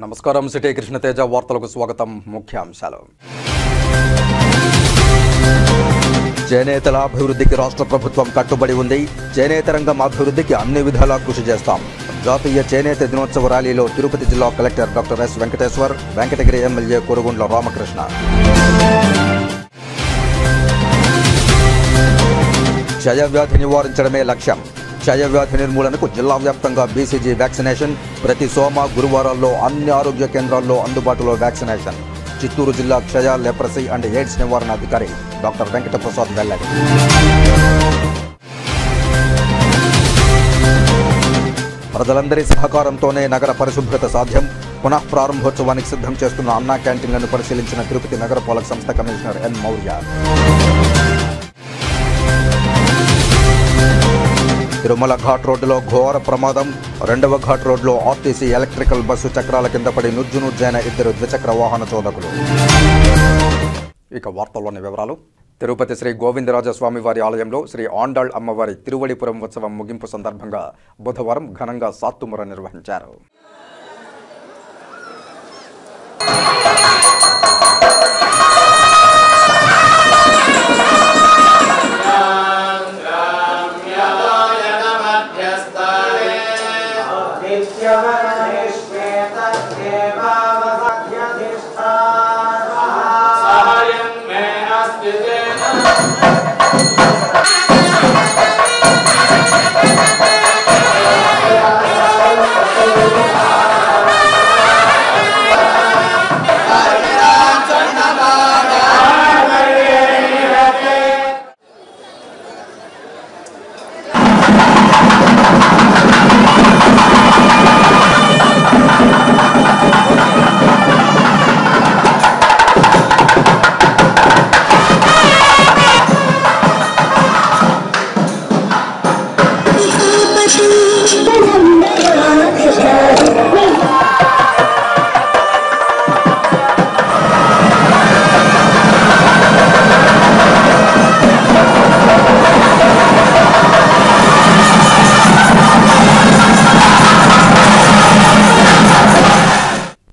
నమస్కారం. సిటీ కృష్ణతేజ వార్తలకు స్వాగతం. ముఖ్యాంశాలు. చేనేతల అభివృద్ధికి రాష్ట్ర ప్రభుత్వం కట్టుబడి ఉంది. చేనేత రంగం అభివృద్ధికి అన్ని విధాలా కృషి చేస్తాం. జాతీయ చేనేత దినోత్సవ ర్యాలీలో తిరుపతి జిల్లా collector doctor S Venkateswar, Venkatagiri MLA Korugundla Ramakrishna. క్షయవ్యాధి నివారించడమే లక్ష్యం. క్షయవ్యాధి నిర్మూలనకు జిల్లా వ్యాప్తంగా బీసీజీ వ్యాక్సినేషన్. ప్రతి సోమ గురువారాల్లో అన్ని ఆరోగ్య కేంద్రాల్లో అందుబాటులో వ్యాక్సినేషన్. చిత్తూరు జిల్లా క్షయ, లెప్రసీ అండ్ ఎయిడ్స్ నివారణ అధికారి డాక్టర్ వెంకటప్రసాద్ వెల్లడి. ప్రజలందరి సహకారంతోనే నగర పరిశుభ్రత సాధ్యం. పునః ప్రారంభోత్సవానికి సిద్ధం చేస్తున్న అన్నా క్యాంటీన్లను పరిశీలించిన తిరుపతి నగరపాలక సంస్థ కమిషనర్ ఎన్ మౌర్య. తిరుమల ఘాట్ రోడ్డులో ఘోర ప్రమాదం. 2వ ఘాట్ రోడ్లో ఆర్టీసీ ఎలక్ట్రికల్ బస్సు చక్రాల కింద పడి నుజ్జునుజ్జైన 2 ద్విచక్ర వాహన చోదకులు. ఇక వార్తల్లోని వివరాలు. తిరుపతి శ్రీ గోవిందరాజస్వామి వారి ఆలయంలో శ్రీ ఆండాళ్ అమ్మవారి తిరువడిపురం ఉత్సవం ముగింపు సందర్భంగా బుధవారం ఘనంగా సాత్తుముర నిర్వహించారు.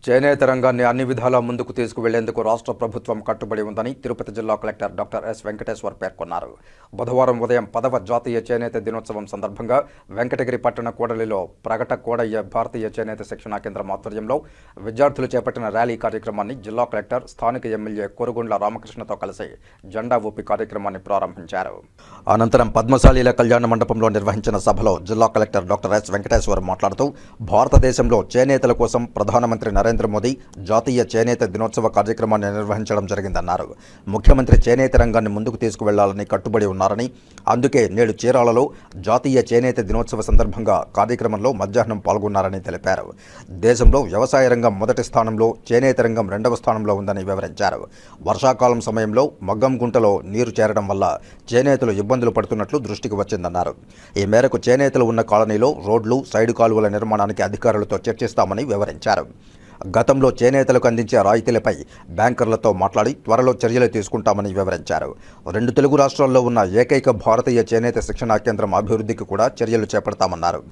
చేనేత రంగాన్ని అన్ని విధాలా ముందుకు తీసుకువెళ్లేందుకు రాష్ట్ర ప్రభుత్వం కట్టుబడి ఉందని తిరుపతి జిల్లా కలెక్టర్ డాక్టర్ ఎస్ వెంకటేశ్వర్ పేర్కొన్నారు. బుధవారం ఉదయం 10వ జాతీయ చేనేత దినోత్సవం సందర్భంగా వెంకటగిరి పట్టణ కూడలిలో ప్రగట కోడయ్య భారతీయ చేనేత శిక్షణా కేంద్రం ఆధ్వర్యంలో విద్యార్థులు చేపట్టిన ర్యాలీ కార్యక్రమాన్ని జిల్లా కలెక్టర్ స్థానిక ఎమ్మెల్యే కొరుగుండ్ల రామకృష్ణతో కలిసి జెండా ఊపి కార్యక్రమాన్ని ప్రారంభించారు. అనంతరం పద్మశాలీల కళ్యాణ మండపంలో నిర్వహించిన సభలో జిల్లా కలెక్టర్ డాక్టర్ ఎస్ వెంకటేశ్వర్ మాట్లాడుతూ భారతదేశంలో చేనేతల కోసం ప్రధానమంత్రి నరేంద్ర మోదీ జాతీయ చేనేత దినోత్సవ కార్యక్రమాన్ని నిర్వహించడం జరిగిందన్నారు. ముఖ్యమంత్రి చేనేత రంగాన్ని ముందుకు తీసుకువెళ్లాలని కట్టుబడి ఉన్నారని, అందుకే నేడు చీరాలలో జాతీయ చేనేత దినోత్సవ సందర్భంగా కార్యక్రమంలో మధ్యాహ్నం పాల్గొన్నారని తెలిపారు. దేశంలో వ్యవసాయ రంగం మొదటి స్థానంలో, చేనేత రంగం 2వ స్థానంలో ఉందని వివరించారు. వర్షాకాలం సమయంలో మగ్గం గుంటలో నీరు చేరడం వల్ల చేనేతలు ఇబ్బందులు పడుతున్నట్లు దృష్టికి వచ్చిందన్నారు. ఈ మేరకు చేనేతలు ఉన్న కాలనీలో రోడ్లు, సైడు కాలువల నిర్మాణానికి అధికారులతో చర్చిస్తామని వివరించారు. గతంలో చేనేతలకు అందించే రాయితీలపై బ్యాంకర్లతో మాట్లాడి త్వరలో చర్యలు తీసుకుంటామని వివరించారు. 2 తెలుగు రాష్ట్రాల్లో ఉన్న ఏకైక భారతీయ చేనేత శిక్షణా కేంద్రం అభివృద్ధికి కూడా చర్యలు చేపడతామన్నారు.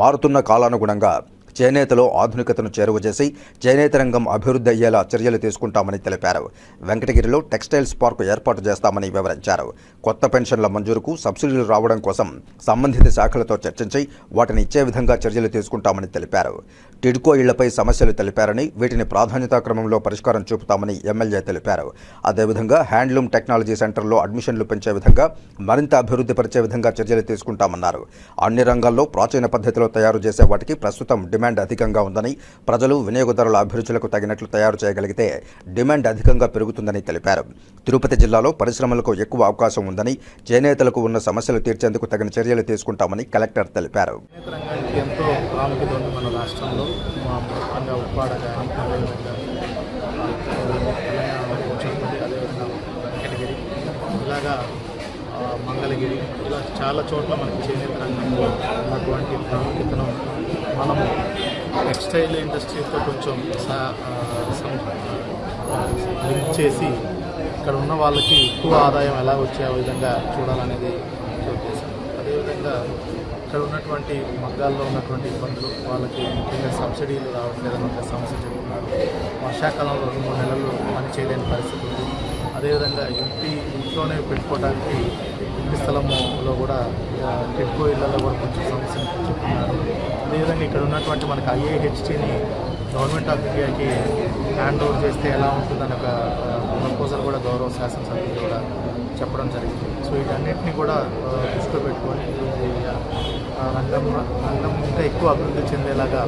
మారుతున్న కాలానుగుణంగా చేనేతలో ఆధునికతను చేరువ చేసి చేనేత రంగం అభివృద్ధి అయ్యేలా చర్యలు తీసుకుంటామని తెలిపారు. వెంకటగిరిలో టెక్స్టైల్స్ పార్కు ఏర్పాటు చేస్తామని వివరించారు. కొత్త పెన్షన్ల మంజూరుకు సబ్సిడీలు రావడం కోసం సంబంధిత శాఖలతో చర్చించి వాటిని ఇచ్చే విధంగా చర్యలు తీసుకుంటామని తెలిపారు. టిడ్కో ఇళ్లపై సమస్యలు తెలిపారని, వీటిని ప్రాధాన్యతా క్రమంలో పరిష్కారం చూపుతామని ఎమ్మెల్యే తెలిపారు. అదేవిధంగా హ్యాండ్లూమ్ టెక్నాలజీ సెంటర్లో అడ్మిషన్లు పెంచే విధంగా మరింత అభివృద్ధి పరిచే విధంగా చర్యలు తీసుకుంటామన్నారు. అన్ని రంగాల్లో ప్రాచీన పద్ధతిలో తయారు చేసే వాటికి ప్రస్తుతం డిమాండ్ అధికంగా ఉందని, ప్రజలు వినియోగదారుల అభిరుచులకు తగినట్లు తయారు చేయగలిగితే డిమాండ్ అధికంగా పెరుగుతుందని తెలిపారు. తిరుపతి జిల్లాలో పరిశ్రమలకు ఎక్కువ అవకాశం ఉందని, చేనేతలకు ఉన్న సమస్యలు తీర్చేందుకు తగిన చర్యలు తీసుకుంటామని కలెక్టర్ తెలిపారు. ఎంతో ప్రాముఖ్యత ఉంది మన రాష్ట్రంలో. ముఖ్యంగా ఉప్పాడ కానీ, వెంకటగిరి, ఇలాగా మంగళగిరి, ఇలా చాలా చోట్ల మనకి చేనేత రంగంలో ఉన్నటువంటి ప్రాముఖ్యతను మనము టెక్స్టైల్ ఇండస్ట్రీతో కొంచెం లింక్ చేసి ఇక్కడ ఉన్న వాళ్ళకి ఎక్కువ ఆదాయం ఎలా వచ్చే విధంగా చూడాలనేది ఉద్దేశం. అదేవిధంగా ఇక్కడ ఉన్నటువంటి మగ్గాల్లో ఉన్నటువంటి ఇబ్బందులు, వాళ్ళకి ముఖ్యంగా సబ్సిడీలు రావట్లేదని ఒక సమస్య చెప్తున్నారు. వర్షాకాలంలో 2-3 నెలలు పని చేయలేని పరిస్థితి ఉంది. అదేవిధంగా ఇంట్లోనే పెట్టుకోవడానికి ఇంటి స్థలంలో కూడా టిడ్కో ఇళ్లలో కూడా కొంచెం సమస్యలు చెప్తున్నారు. అదేవిధంగా ఇక్కడ ఉన్నటువంటి మనకి IIHTని గవర్నమెంట్ ఆఫ్ ఇండియాకి హ్యాండ్ ఓవర్ చేస్తే ఎలా ఉంటుందని ఒక ప్రపోజల్ కూడా గౌరవ శాసనసభ్యులు కూడా చెప్పడం జరిగింది. సో వీటన్నిటిని కూడా దృష్టిలో పెట్టుకొని రంగం ఇంకా ఎక్కువ అభివృద్ధి చెందేలాగా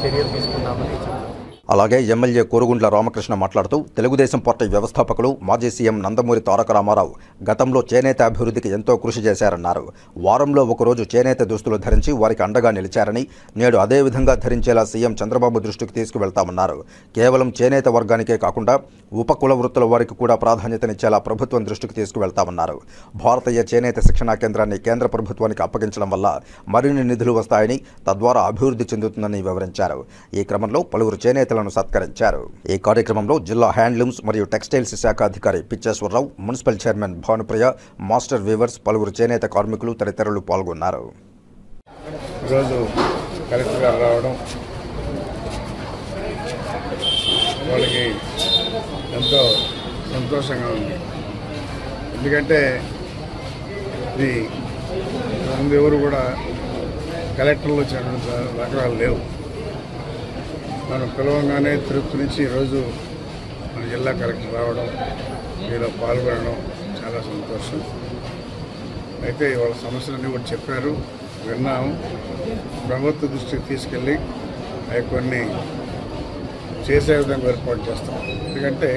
చర్యలు తీసుకున్నామని చెప్పారు. అలాగే ఎమ్మెల్యే కోరుగుంట్ల రామకృష్ణ మాట్లాడుతూ తెలుగుదేశం పార్టీ వ్యవస్థాపకులు మాజీ సీఎం నందమూరి తారక రామారావు గతంలో చేనేత అభివృద్ధికి ఎంతో కృషి చేశారన్నారు. వారంలో ఒకరోజు చేనేత దుస్తులు ధరించి వారికి అండగా నిలిచారని, నేడు అదే విధంగా ధరించేలా సీఎం చంద్రబాబు దృష్టికి తీసుకువెళ్తామన్నారు. కేవలం చేనేత వర్గానికే కాకుండా ఉపకుల వృత్తుల వారికి కూడా ప్రాధాన్యతనిచ్చేలా ప్రభుత్వం దృష్టికి తీసుకువెళ్తామన్నారు. భారతీయ చేనేత శిక్షణా కేంద్రాన్ని కేంద్ర ప్రభుత్వానికి అప్పగించడం వల్ల మరిన్ని నిధులు వస్తాయని, తద్వారా అభివృద్ధి చెందుతుందని వివరించారు. ఈ క్రమంలో పలువురు చేనేత సత్కరించారు. ఈ కార్యక్రమంలో జిల్లా హ్యాండ్లూమ్స్ మరియు టెక్స్టైల్స్ శాఖ అధికారి Pichheswararao, municipal chairman Bhanupriya, master weavers, పలువురు చేనేత కార్మికులు తదితరులు పాల్గొన్నారు. ఈరోజు కలెక్టర్ గారు రావడం వాళ్ళకి ఎంతో సంతోషంగా ఉంది. ఎందుకంటే ఇది ముందు ఎవరు కూడా కలెక్టర్లు వచ్చిన రకాలు లేవు. మనం పిలవంగానే తిరుపతి నుంచి ఈరోజు మన జిల్లా కలెక్టర్ రావడం, మీలో పాల్గొనడం చాలా సంతోషం. అయితే వాళ్ళ సమస్యలన్నీ కూడా చెప్పారు, విన్నాము. ప్రభుత్వ దృష్టికి తీసుకెళ్ళి అవి కొన్ని చేసే విధంగా ఏర్పాటు చేస్తాం. ఎందుకంటే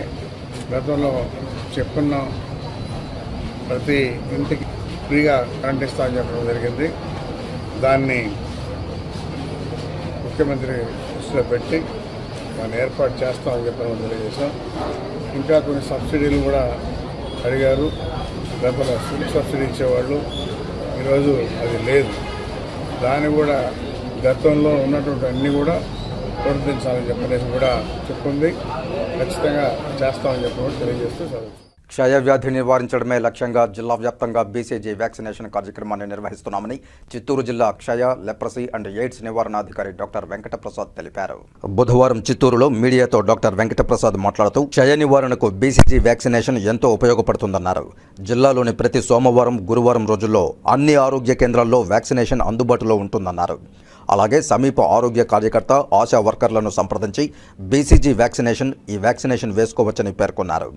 గతంలో చెప్పున్నాం, ప్రతి ఇంటికి ఫ్రీగా కరెంట్ ఇస్తామని చెప్పడం జరిగింది. దాన్ని ముఖ్యమంత్రి దృష్టిలో పెట్టి దాన్ని ఏర్పాటు చేస్తామని చెప్పడం తెలియజేశాం. ఇంకా కొన్ని సబ్సిడీలు కూడా అడిగారు. గతంలో ఫుల్ సబ్సిడీ ఇచ్చేవాళ్ళు, ఈరోజు అది లేదు. దాన్ని కూడా గతంలో ఉన్నటువంటి అన్నీ కూడా పునరుద్ధరించాలని చెప్పనేసి కూడా చెప్పింది. ఖచ్చితంగా చేస్తామని చెప్పి తెలియజేస్తూ చదువుతుంది. క్షయ వ్యాధి నివారించడమే లక్ష్యంగా జిల్లా వ్యాప్తంగా BCG వ్యాక్సినేషన్ కార్యక్రమాన్ని నిర్వహిస్తున్నామని చిత్తూరు జిల్లా క్షయ, లెప్రసీ అండ్ ఎయిడ్స్ నివారణాధికారి డాక్టర్ వెంకటప్రసాద్ తెలిపారు. బుధవారం చిత్తూరులో మీడియాతో డాక్టర్ వెంకటప్రసాద్ మాట్లాడుతూ క్షయ నివారణకు BCG వ్యాక్సినేషన్ ఎంతో ఉపయోగపడుతుందన్నారు. జిల్లాలోని ప్రతి సోమవారం, గురువారం రోజుల్లో అన్ని ఆరోగ్య కేంద్రాల్లో వ్యాక్సినేషన్ అందుబాటులో ఉంటుందన్నారు. అలాగే సమీప ఆరోగ్య కార్యకర్త, ఆశా వర్కర్లను సంప్రదించి BCG ఈ వ్యాక్సినేషన్ వేసుకోవచ్చని పేర్కొన్నారు.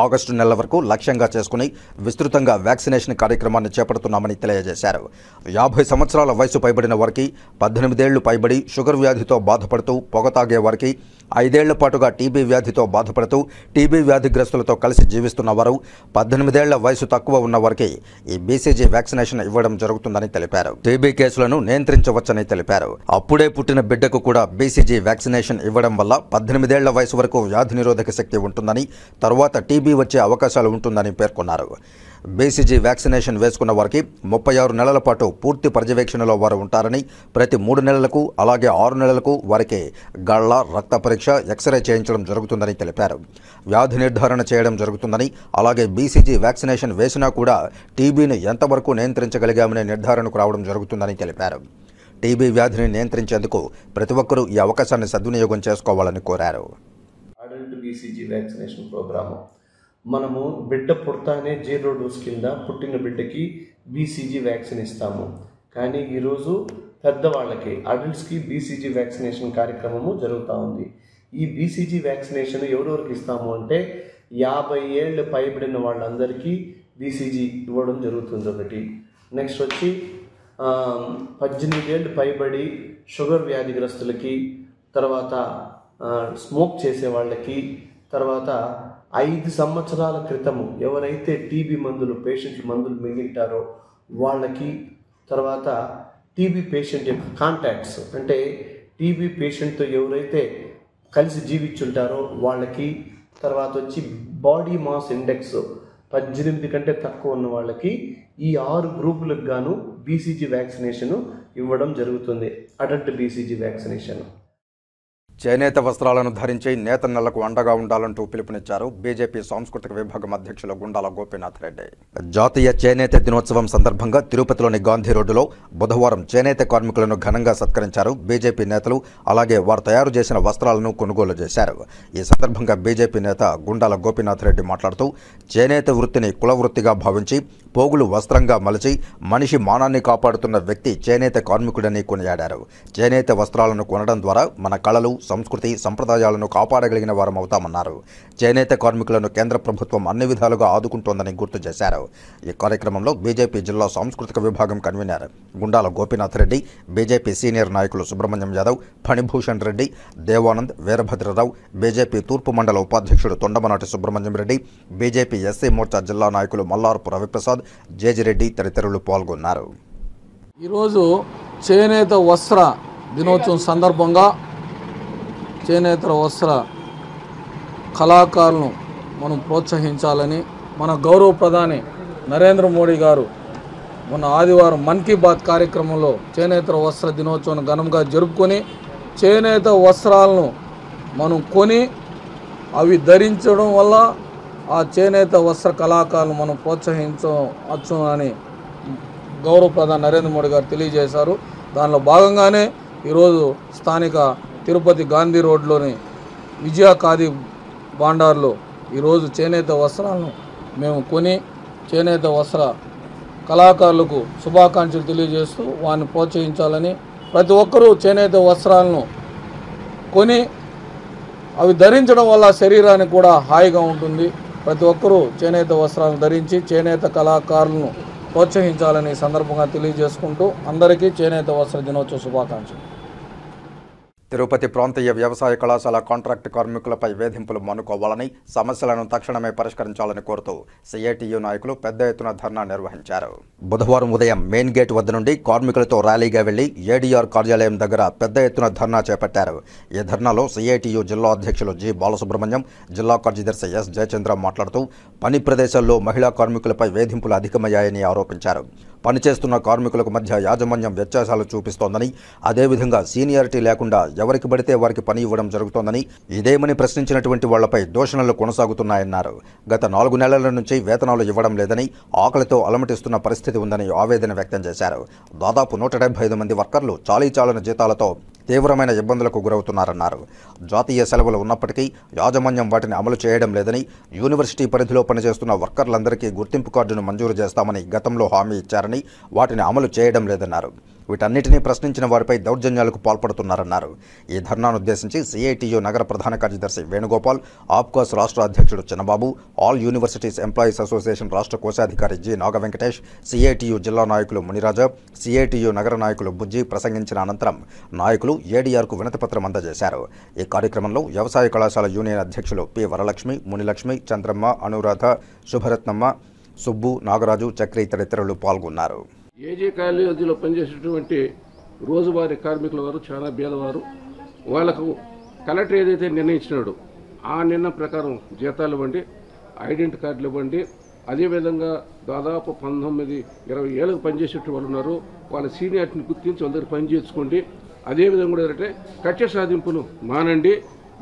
ఆగస్టు నెల వరకు లక్ష్యంగా చేసుకుని విస్తృతంగా వ్యాక్సినేషన్ కార్యక్రమాన్ని చేపడుతున్నామని తెలియజేశారు. 50 సంవత్సరాల వయసు పైబడిన వారికి, 18 ఏళ్లు పైబడి షుగర్ వ్యాధితో బాధపడుతూ పొగ తాగే వారికి, 5 ఏళ్ల పాటుగా టీబీ వ్యాధితో బాధపడుతూ టీబీ వ్యాధిగ్రస్తులతో కలిసి జీవిస్తున్న వారు, 18 ఏళ్ల వయసు తక్కువ ఉన్న వారికి ఈ BCG వ్యాక్సినేషన్ ఇవ్వడం జరుగుతుందని తెలిపారు. టీబీ కేసులను నియంత్రించవచ్చని తెలిపారు. అప్పుడే పుట్టిన బిడ్డకు కూడా BCG వ్యాక్సినేషన్ ఇవ్వడం వల్ల 18 ఏళ్ల వయసు వరకు వ్యాధి నిరోధక శక్తి ఉంటుందని, తరువాత టీబీ వచ్చే అవకాశాలు ఉంటుందని పేర్కొన్నారు. BCG వ్యాక్సినేషన్ వేసుకున్న వారికి 36 నెలల పాటు పూర్తి పర్యవేక్షణలో వారు ఉంటారని, ప్రతి 3 నెలలకు అలాగే 6 నెలలకు వారికి గళ్ళ, రక్త పరీక్ష, ఎక్స్రే చేయించడం జరుగుతుందని తెలిపారు. వ్యాధి నిర్ధారణ చేయడం జరుగుతుందని, అలాగే BCG వ్యాక్సినేషన్ వేసినా కూడా టీబీని ఎంతవరకు నియంత్రించగలిగామనే నిర్ధారణకు రావడం జరుగుతుందని తెలిపారు. టీబీ వ్యాధిని నియంత్రించేందుకు ప్రతి ఒక్కరూ ఈ అవకాశాన్ని సద్వినియోగం చేసుకోవాలని కోరారు. అడల్ట్ BCG వ్యాక్సినేషన్ ప్రోగ్రాము మనము బిడ్డ పుడతానే 0 డోస్ కింద పుట్టిన బిడ్డకి BCG వ్యాక్సిన్ ఇస్తాము. కానీ ఈరోజు పెద్దవాళ్ళకి, అడల్ట్స్కి BCG వ్యాక్సినేషన్ కార్యక్రమము జరుగుతూ ఉంది. ఈ BCG వ్యాక్సినేషన్ ఎవరెవరికి ఇస్తాము అంటే 50 ఏళ్ళు పైబడిన వాళ్ళందరికీ BCG ఇవ్వడం జరుగుతుంది ఒకటి. నెక్స్ట్ వచ్చి 18 ఏళ్ళు పైబడి షుగర్ వ్యాధిగ్రస్తులకి, తర్వాత స్మోక్ చేసే వాళ్ళకి, తర్వాత 5 సంవత్సరాల క్రితము ఎవరైతే టీబీ మందులు పేషెంట్లు మందులు మింగింటారో వాళ్ళకి, తర్వాత టీబీ పేషెంట్ యొక్క కాంటాక్ట్స్ అంటే టీబీ పేషెంట్తో ఎవరైతే కలిసి జీవించుంటారో వాళ్ళకి, తర్వాత వచ్చి బాడీ మాస్ ఇండెక్స్ 18 కంటే తక్కువ ఉన్న వాళ్ళకి ఈ 6 గ్రూపులకు గాను BCG వ్యాక్సినేషన్ ఇవ్వడం జరుగుతుంది. Adult BCG vaccination. చేనేత వస్త్రాలను ధరించి నేతన్నలకు అండగా ఉండాలంటూ పిలుపునిచ్చారు బీజేపీ సాంస్కృతిక విభాగం అధ్యక్షులు గుండాల గోపీనాథ్ రెడ్డి. జాతీయ చేనేత దినోత్సవం సందర్భంగా తిరుపతిలోని గాంధీ రోడ్డులో బుధవారం చేనేత కార్మికులను ఘనంగా సత్కరించారు బీజేపీ నేతలు. అలాగే వారు తయారు చేసిన వస్త్రాలను కొనుగోలు చేశారు. ఈ సందర్భంగా బీజేపీ నేత గుండాల గోపీనాథ్ రెడ్డి మాట్లాడుతూ చేనేత వృత్తిని కుల వృత్తిగా భావించి పోగులు వస్త్రంగా మలిచి మనిషి మానాన్ని కాపాడుతున్న వ్యక్తి చేనేత కార్మికుడని కొనియాడారు. చేనేత వస్త్రాలను కొనడం ద్వారా మన కళలు, సంస్కృతి, సంప్రదాయాలను కాపాడగలిగిన వారం అవుతామన్నారు. చేనేత కార్మికులను కేంద్ర ప్రభుత్వం అన్ని విధాలుగా ఆదుకుంటోందని గుర్తు చేశారు. ఈ కార్యక్రమంలో బీజేపీ జిల్లా సాంస్కృతిక విభాగం convener Gundala Gopinath Reddy, BJP senior నాయకులు సుబ్రహ్మణ్యం యాదవ్, ఫణిభూషణ్ రెడ్డి, దేవానంద్, వీరభద్రరావు, బీజేపీ తూర్పు మండల ఉపాధ్యక్షుడు తొండమనాటి సుబ్రహ్మణ్యం రెడ్డి, బీజేపీ ఎస్సీ మోర్చా జిల్లా నాయకులు మల్లారపు రవిప్రసాద్, జేజిరెడ్డి తదితరులు పాల్గొన్నారు. ఈరోజు చేనేత వస్త్ర దినోత్సవం సందర్భంగా చేనేత వస్త్ర కళాకారులను మనం ప్రోత్సహించాలని మన గౌరవ ప్రధాని నరేంద్ర మోడీ గారు మొన్న ఆదివారం మన్ కీ బాత్ కార్యక్రమంలో చేనేత వస్త్ర దినోత్సవం ఘనంగా జరుపుకొని చేనేత వస్త్రాలను మనం కొని అవి ధరించడం వల్ల ఆ చేనేత వస్త్ర కళాకారులను మనం ప్రోత్సహించవచ్చు అని గౌరవ ప్రధాని నరేంద్ర మోడీ గారు తెలియజేశారు. దానిలో భాగంగానే ఈరోజు స్థానిక తిరుపతి గాంధీ రోడ్లోని విజయ ఖాదీ భాండార్లో ఈరోజు చేనేత వస్త్రాలను మేము కొని చేనేత వస్త్ర కళాకారులకు శుభాకాంక్షలు తెలియజేస్తూ వారిని ప్రోత్సహించాలని, ప్రతి ఒక్కరూ చేనేత వస్త్రాలను కొని అవి ధరించడం వల్ల శరీరానికి కూడా హాయిగా ఉంటుంది. ప్రతి ఒక్కరూ చేనేత వస్త్రాలను ధరించి చేనేత కళాకారులను ప్రోత్సహించాలని సందర్భంగా తెలియజేసుకుంటూ అందరికీ చేనేత వస్త్ర దినోత్సవ శుభాకాంక్షలు. తిరుపతి ప్రాంతీయ వ్యవసాయ కళాశాల కాంట్రాక్ట్ కార్మికులపై వేధింపులు మానుకోవాలని, సమస్యలను తక్షణమే పరిష్కరించాలని కోరుతూ సిఐటియు నాయకులు పెద్ద ఎత్తున ధర్నా నిర్వహించారు. బుధవారం ఉదయం మెయిన్ గేట్ వద్ద నుండి కార్మికులతో ర్యాలీగా వెళ్లి ఏడీఆర్ కార్యాలయం దగ్గర పెద్ద ఎత్తున ధర్నా చేపట్టారు. ఈ ధర్నాలో సిఐటియు జిల్లా అధ్యక్షులు జి బాలసుబ్రహ్మణ్యం, జిల్లా కార్యదర్శి ఎస్ జయచంద్ర మాట్లాడుతూ పని ప్రదేశాల్లో మహిళా కార్మికులపై వేధింపులు అధికమయ్యాయని ఆరోపించారు. పనిచేస్తున్న కార్మికులకు మధ్య యాజమాన్యం వ్యత్యాసాలు చూపిస్తోందని, అదేవిధంగా సీనియారిటీ లేకుండా ఎవరికి పడితే వారికి పని ఇవ్వడం జరుగుతోందని, ఇదేమని ప్రశ్నించినటువంటి వాళ్లపై దూషణలు కొనసాగుతున్నాయన్నారు. గత 4 నెలల నుంచి వేతనాలు ఇవ్వడం లేదని, ఆకలితో అలమటిస్తున్న పరిస్థితి ఉందని ఆవేదన వ్యక్తం చేశారు. దాదాపు 175 మంది వర్కర్లు చాలీచాలని జీతాలతో తీవ్రమైన ఇబ్బందులకు గురవుతున్నారన్నారు. జాతీయ సెలవులు ఉన్నప్పటికీ యాజమాన్యం వాటిని అమలు చేయడం లేదని, యూనివర్సిటీ పరిధిలో పనిచేస్తున్న వర్కర్లందరికీ గుర్తింపు కార్డును మంజూరు చేస్తామని గతంలో హామీ ఇచ్చారని, వాటిని అమలు చేయడం లేదన్నారు. వీటన్నిటినీ ప్రశ్నించిన వారిపై దౌర్జన్యాలకు పాల్పడుతున్నారన్నారు. ఈ ధర్నాను ఉద్దేశించి సిఐటియు నగర ప్రధాన కార్యదర్శి వేణుగోపాల్, ఆప్కాస్ రాష్ట్ర అధ్యక్షుడు చిన్నబాబు, ఆల్ యూనివర్సిటీస్ ఎంప్లాయీస్ అసోసియేషన్ రాష్ట్ర కోశాధికారి జి నాగవెంకటేష్, సిఐటియు జిల్లా నాయకులు మునిరాజా, సిఐటియు నగర నాయకులు బుజ్జి ప్రసంగించిన అనంతరం నాయకులు ఏడీఆర్కు వినతిపత్రం అందజేశారు. ఈ కార్యక్రమంలో వ్యవసాయ కళాశాల యూనియన్ అధ్యక్షులు పి వరలక్ష్మి, మునిలక్ష్మి, చంద్రమ్మ, అనురాధ, శుభరత్నమ్మ, సుబ్బు, నాగరాజు, చక్రి తదితరులు పాల్గొన్నారు. ఏజీ కాలేజీలో పనిచేసేటువంటి రోజువారీ కార్మికుల వారు చాలా పేదవారు. వాళ్లకు కలెక్టర్ ఏదైతే నిర్ణయించినాడో ఆ నిర్ణయం ప్రకారం జీతాలు ఇవ్వండి, ఐడెంటిటీ కార్డులు ఇవ్వండి. అదేవిధంగా దాదాపు 19-20 ఏళ్ళకు పనిచేసేటువంటి వాళ్ళు ఉన్నారు. వాళ్ళ సీనియారిటీని గుర్తించి వాళ్ళ దగ్గర పని చేసుకోండి. అదేవిధంగా కూడా ఏంటంటే కక్ష సాధింపులు మానండి,